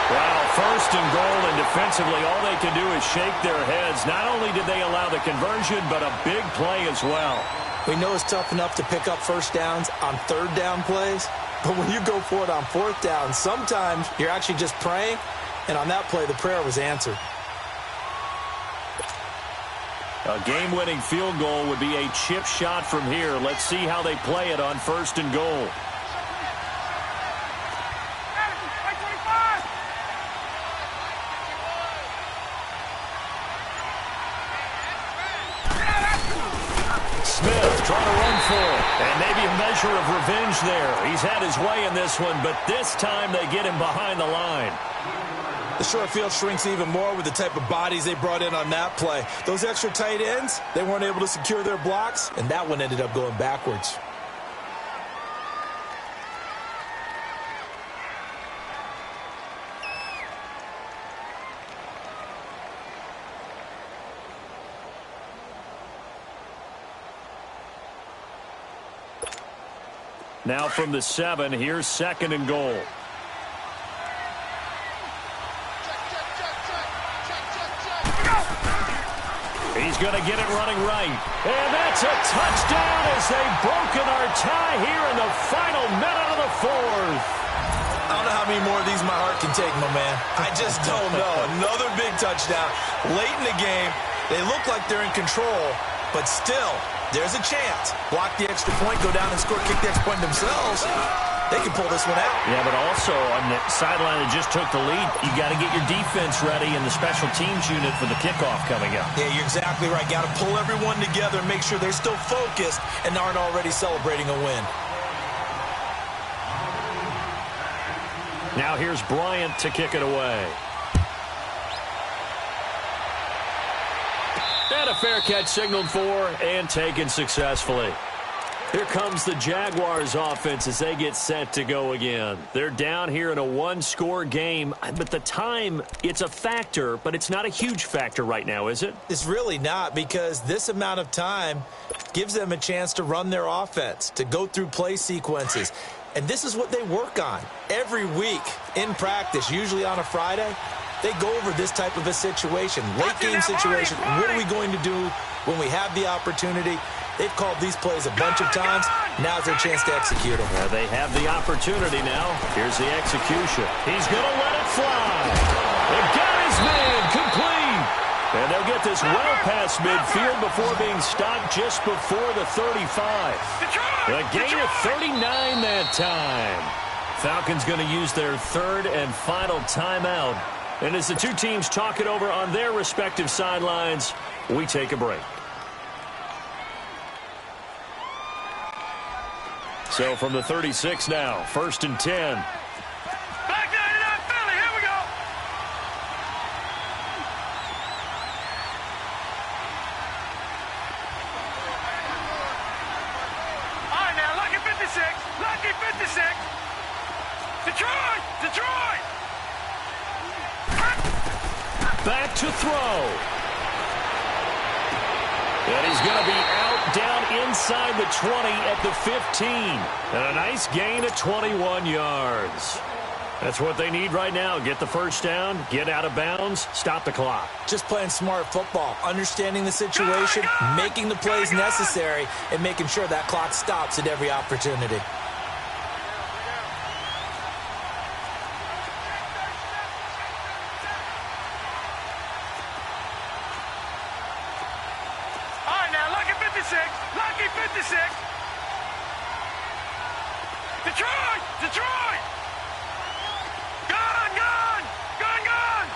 Well, first and goal, and defensively, all they can do is shake their heads. Not only did they allow the conversion, but a big play as well. We know it's tough enough to pick up first downs on third down plays, but when you go for it on fourth down, sometimes you're actually just praying, and on that play, the prayer was answered. A game-winning field goal would be a chip shot from here. Let's see how they play it on first and goal. Smith trying to run for it. And maybe a pleasure of revenge there. He's had his way in this one, but this time they get him behind the line. The short field shrinks even more with the type of bodies they brought in on that play. Those extra tight ends, they weren't able to secure their blocks, and that one ended up going backwards. Now from the 7, here's 2nd and goal. He's going to get it running right. And that's a touchdown as they've broken our tie here in the final minute of the 4th. I don't know how many more of these my heart can take, my man. I just don't know. Another big touchdown. Late in the game, they look like they're in control, but still, there's a chance. Block the extra point, go down and score, kick the extra point themselves. They can pull this one out. Yeah, but also on the sideline that just took the lead, you got to get your defense ready and the special teams unit for the kickoff coming up. Yeah, you're exactly right. Got to pull everyone together and make sure they're still focused and aren't already celebrating a win. Now here's Bryant to kick it away. And a fair catch signaled for and taken successfully. Here comes the Jaguars offense as they get set to go again. They're down here in a one-score game, but the time, it's a factor, but it's not a huge factor right now, is it? It's really not, because this amount of time gives them a chance to run their offense, to go through play sequences. And this is what they work on every week in practice, usually on a Friday. They go over this type of a situation, late-game situation. What are we going to do when we have the opportunity? They've called these plays a bunch of times. Now's their chance to execute them. Yeah, they have the opportunity now. Here's the execution. He's going to let it fly. They got his man complete. And they'll get this well past midfield before being stopped just before the 35. A gain of 39 that time. Falcons going to use their 3rd and final timeout. And as the two teams talk it over on their respective sidelines, we take a break. So from the 36 now, 1st and 10. Back 99 Philly, here we go. All right, now, lucky 56, lucky 56. Detroit, Detroit. Back to throw. And he's going to be out down inside the 20 at the 15. And a nice gain of 21 yards. That's what they need right now. Get the first down, get out of bounds, stop the clock. Just playing smart football, understanding the situation, making the plays necessary, and making sure that clock stops at every opportunity. Lucky 56. Detroit! Detroit! Gone! Gone! Gone! Gone!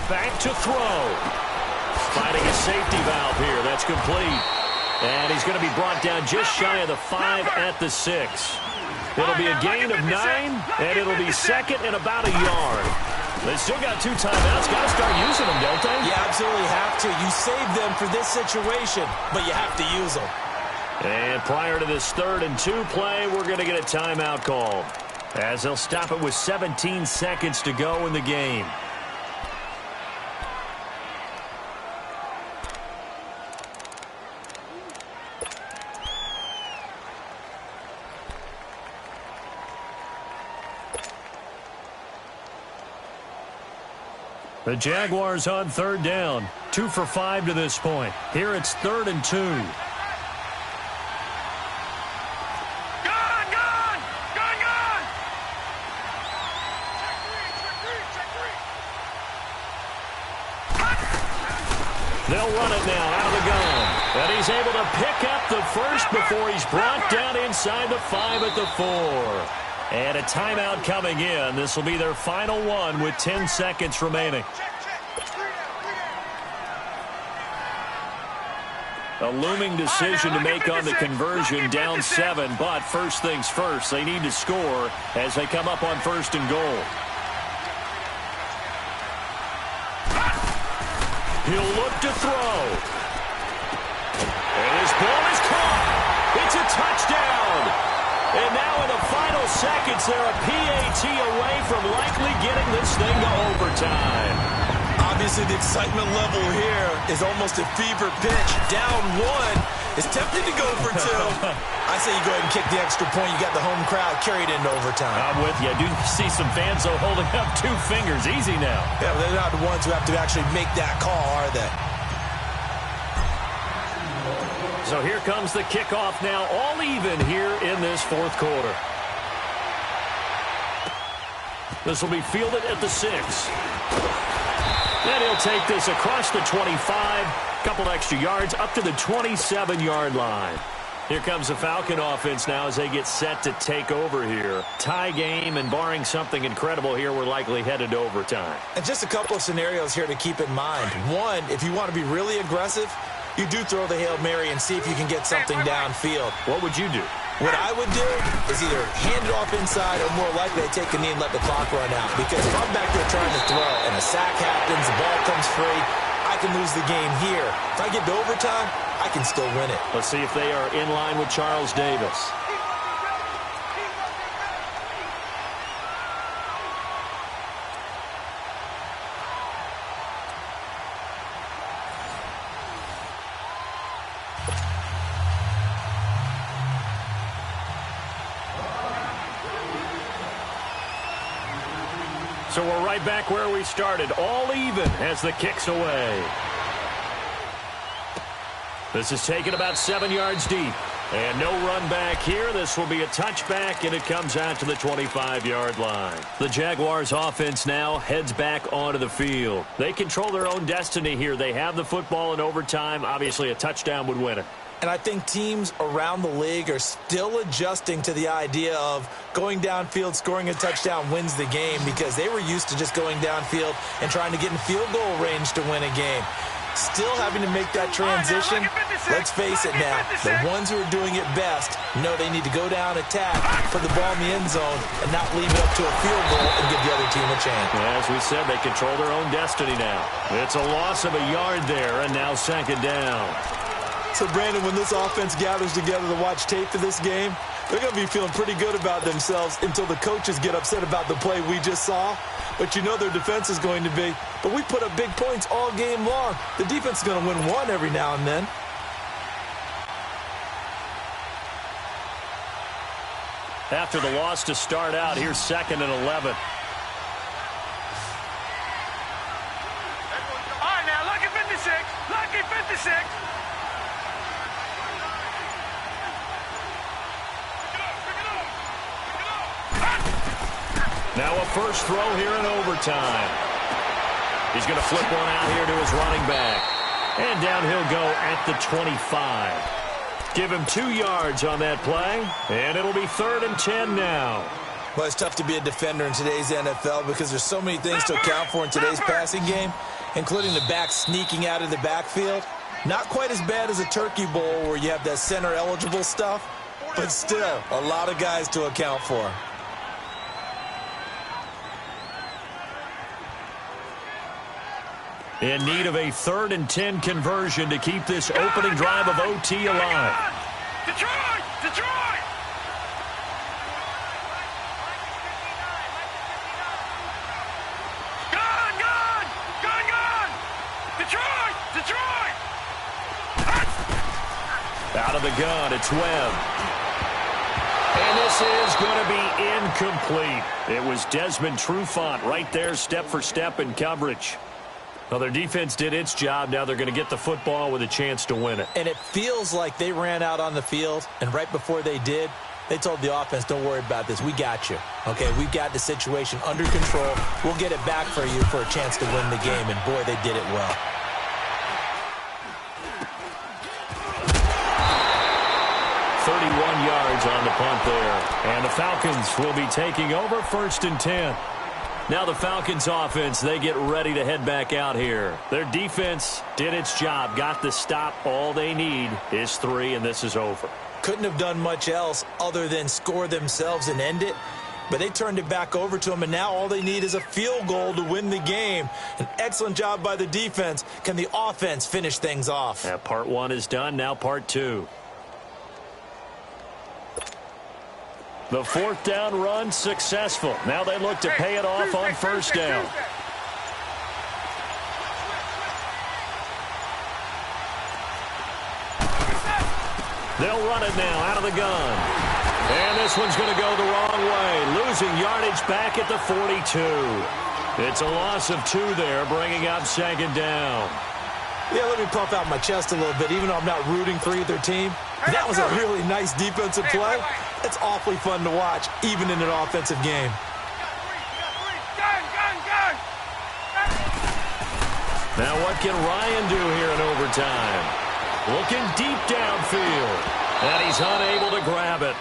Back to throw. Finding a safety valve here. That's complete. And he's going to be brought down just shy of the 5 at the 6. It'll be a gain of 9, and it'll be 2nd and about a yard. They still got 2 timeouts. Got to start using them, don't they? You absolutely have to. You save them for this situation, but you have to use them. And prior to this 3rd and 2 play, we're going to get a timeout call, as they'll stop it with 17 seconds to go in the game. The Jaguars on 3rd down. 2 for 5 to this point. Here it's 3rd and 2. Gone! Gone! Gone! Gone! They'll run it now out of the gun. And he's able to pick up the first before he's brought down inside the 5 at the 4. And a timeout coming in. This will be their final one with 10 seconds remaining. A looming decision to make on the conversion, down 7, but first things first, they need to score as they come up on 1st and goal. He'll look to throw. And his ball is caught. It's a touchdown. And now in the final seconds, they're a PAT away from likely getting this thing to overtime. Obviously, the excitement level here is almost a fever pitch. Down 1. It's tempting to go for 2. I say you go ahead and kick the extra point. You got the home crowd carried into overtime. I'm with you. I do see some fans, though, holding up 2 fingers. Easy now. Yeah, but they're not the ones who have to actually make that call, are they? So here comes the kickoff now, all even here in this 4th quarter. This will be fielded at the 6. And he'll take this across the 25, couple extra yards, up to the 27-yard line. Here comes the Falcon offense now as they get set to take over here. Tie game, and barring something incredible here, we're likely headed to overtime. And just a couple of scenarios here to keep in mind. One, if you want to be really aggressive, you do throw the Hail Mary and see if you can get something downfield. What would you do? What I would do is either hand it off inside or more likely I take a knee and let the clock run out. Because if I'm back there trying to throw and a sack happens, the ball comes free, I can lose the game here. If I get to overtime, I can still win it. Let's see if they are in line with Charles Davis. So we're right back where we started, all even as the kick's away. This is taken about 7 yards deep. And no run back here. This will be a touchback, and it comes out to the 25-yard line. The Jaguars offense now heads back onto the field. They control their own destiny here. They have the football in overtime. Obviously, a touchdown would win it. And I think teams around the league are still adjusting to the idea of going downfield, scoring a touchdown wins the game, because they were used to just going downfield and trying to get in field goal range to win a game. Still having to make that transition. Let's face it now, the ones who are doing it best know they need to go down, attack, put the ball in the end zone, and not leave it up to a field goal and give the other team a chance. As we said, they control their own destiny now. It's a loss of a yard there, and now 2nd down. So, Brandon, when this offense gathers together to watch tape for this game, they're going to be feeling pretty good about themselves until the coaches get upset about the play we just saw. But you know their defense is going to be. But we put up big points all game long. The defense is going to win one every now and then. After the loss to start out, here's 2nd and 11. All right, now, lucky 56. Lucky 56. Now a first throw here in overtime. He's going to flip one out here to his running back. And down he'll go at the 25. Give him 2 yards on that play. And it'll be 3rd and 10 now. Well, it's tough to be a defender in today's NFL because there's so many things to account for in today's passing game, including the back sneaking out of the backfield. Not quite as bad as a turkey bowl where you have that center-eligible stuff, but still a lot of guys to account for. In need of a 3rd and 10 conversion to keep this opening drive of OT alive. Detroit! Detroit! Gone! Gone! Gone! Gone! Detroit! Detroit! Out of the gun, it's Webb. And this is going to be incomplete. It was Desmond Trufant right there, step for step in coverage. Well, their defense did its job. Now they're going to get the football with a chance to win it. And it feels like they ran out on the field, and right before they did, they told the offense, don't worry about this. We got you. Okay, we've got the situation under control. We'll get it back for you for a chance to win the game, and boy, they did it well. Yards on the punt there. And the Falcons will be taking over 1st and 10. Now the Falcons offense, they get ready to head back out here. Their defense did its job, got the stop. All they need is 3, and this is over. Couldn't have done much else other than score themselves and end it. But they turned it back over to them, and now all they need is a field goal to win the game. An excellent job by the defense. Can the offense finish things off? Yeah, part 1 is done. Now part 2. The 4th down run successful. Now they look to pay it off on 1st down. They'll run it now out of the gun. And this one's going to go the wrong way. Losing yardage back at the 42. It's a loss of 2 there, bringing up 2nd down. Yeah, let me puff out my chest a little bit, even though I'm not rooting for either team. That was a really nice defensive play. It's awfully fun to watch, even in an offensive game. Now what can Ryan do here in overtime? Looking deep downfield. And he's unable to grab it.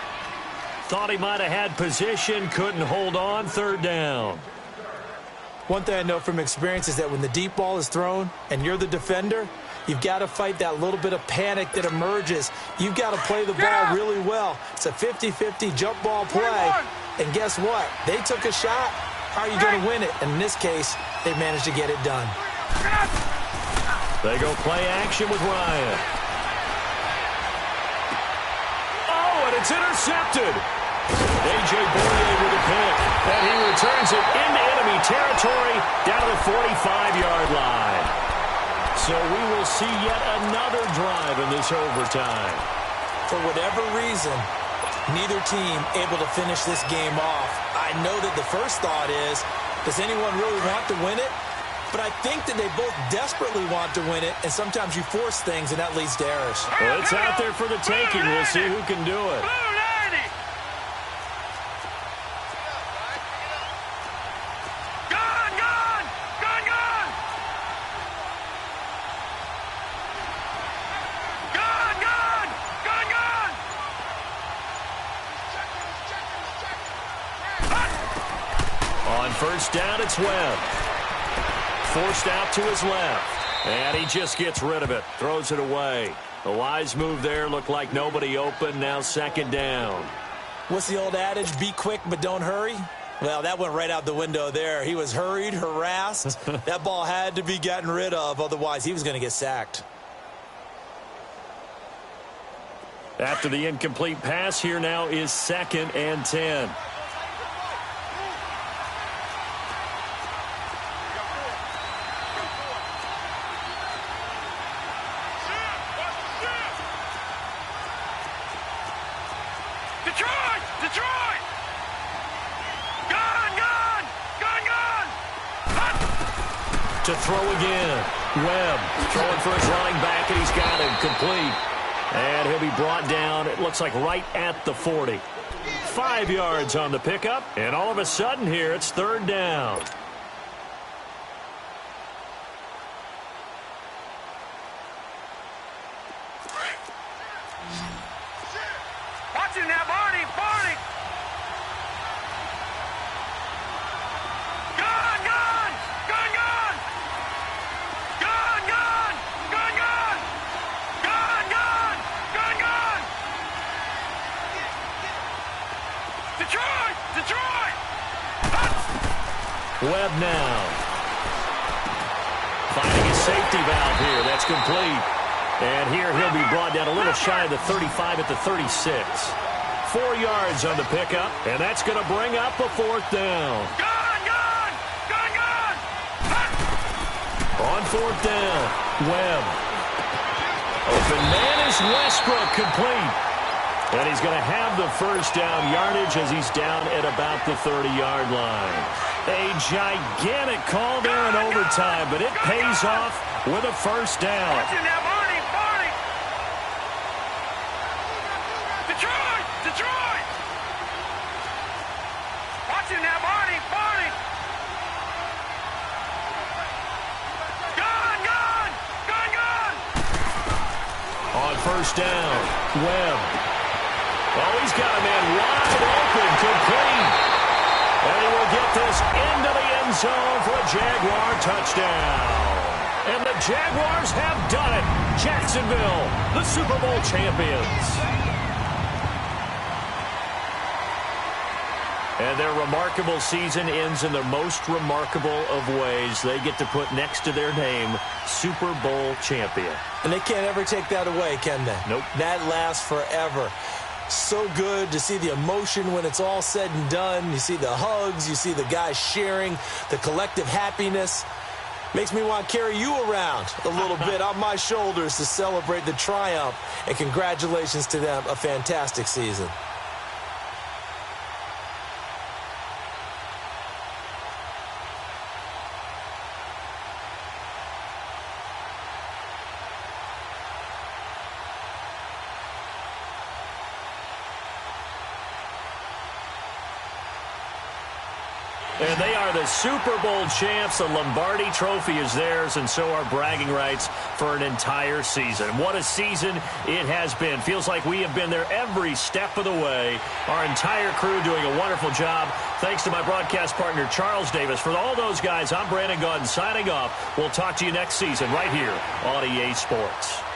Thought he might have had position, couldn't hold on. 3rd down. One thing I know from experience is that when the deep ball is thrown and you're the defender, you've got to fight that little bit of panic that emerges. You've got to play the ball really well. It's a 50-50 jump ball play. And guess what? They took a shot. How are you going to win it? And in this case, they managed to get it done. They go play action with Ryan. Oh, and it's intercepted. A.J. Bournier with a pick. And he returns it into enemy territory down to the 45-yard line. So we will see yet another drive in this overtime. For whatever reason, neither team able to finish this game off. I know that the first thought is, does anyone really want to win it? But I think that they both desperately want to win it, and sometimes you force things, and that leads to errors. Well, it's out there for the taking. We'll see who can do it. On 1st down, it's Webb. Forced out to his left. And he just gets rid of it. Throws it away. A wise move there. Looked like nobody open. Now 2nd down. What's the old adage? Be quick, but don't hurry. Well, that went right out the window there. He was hurried, harassed. That ball had to be gotten rid of. Otherwise, he was going to get sacked. After the incomplete pass, here now is 2nd and 10. To throw again. Webb throwing for his running back, and he's got him complete. And he'll be brought down, it looks like right at the 40. 5 yards on the pickup, and all of a sudden here, it's 3rd down. Watch him now, Barney, Barney. Webb now. Finding his safety valve here. That's complete. And here he'll be brought down a little shy of the 35 at the 36. 4 yards on the pickup, and that's going to bring up a 4th down. On 4th down, Webb. Open man is Westbrook, complete. And he's going to have the 1st down yardage as he's down at about the 30-yard line. A gigantic call there in overtime, but it pays off with a 1st down. Watch it now, Barney, Barney. Detroit, Detroit. Watch it now, Barney, Barney. Gun, gun, gun, gun. On 1st down, Webb. Oh, he's got a man wide open, complete. And he will get this into the end zone for a Jaguar touchdown. And the Jaguars have done it. Jacksonville, the Super Bowl champions. And their remarkable season ends in the most remarkable of ways. They get to put next to their name, Super Bowl champion. And they can't ever take that away, can they? Nope. That lasts forever. So good to see the emotion when it's all said and done. You see the hugs. You see the guys sharing, the collective happiness. Makes me want to carry you around a little bit on my shoulders to celebrate the triumph. And congratulations to them. A fantastic season. And they are the Super Bowl champs. The Lombardi Trophy is theirs, and so are bragging rights for an entire season. What a season it has been. Feels like we have been there every step of the way. Our entire crew doing a wonderful job. Thanks to my broadcast partner, Charles Davis. For all those guys, I'm Brandon Gaudin signing off. We'll talk to you next season right here on EA Sports.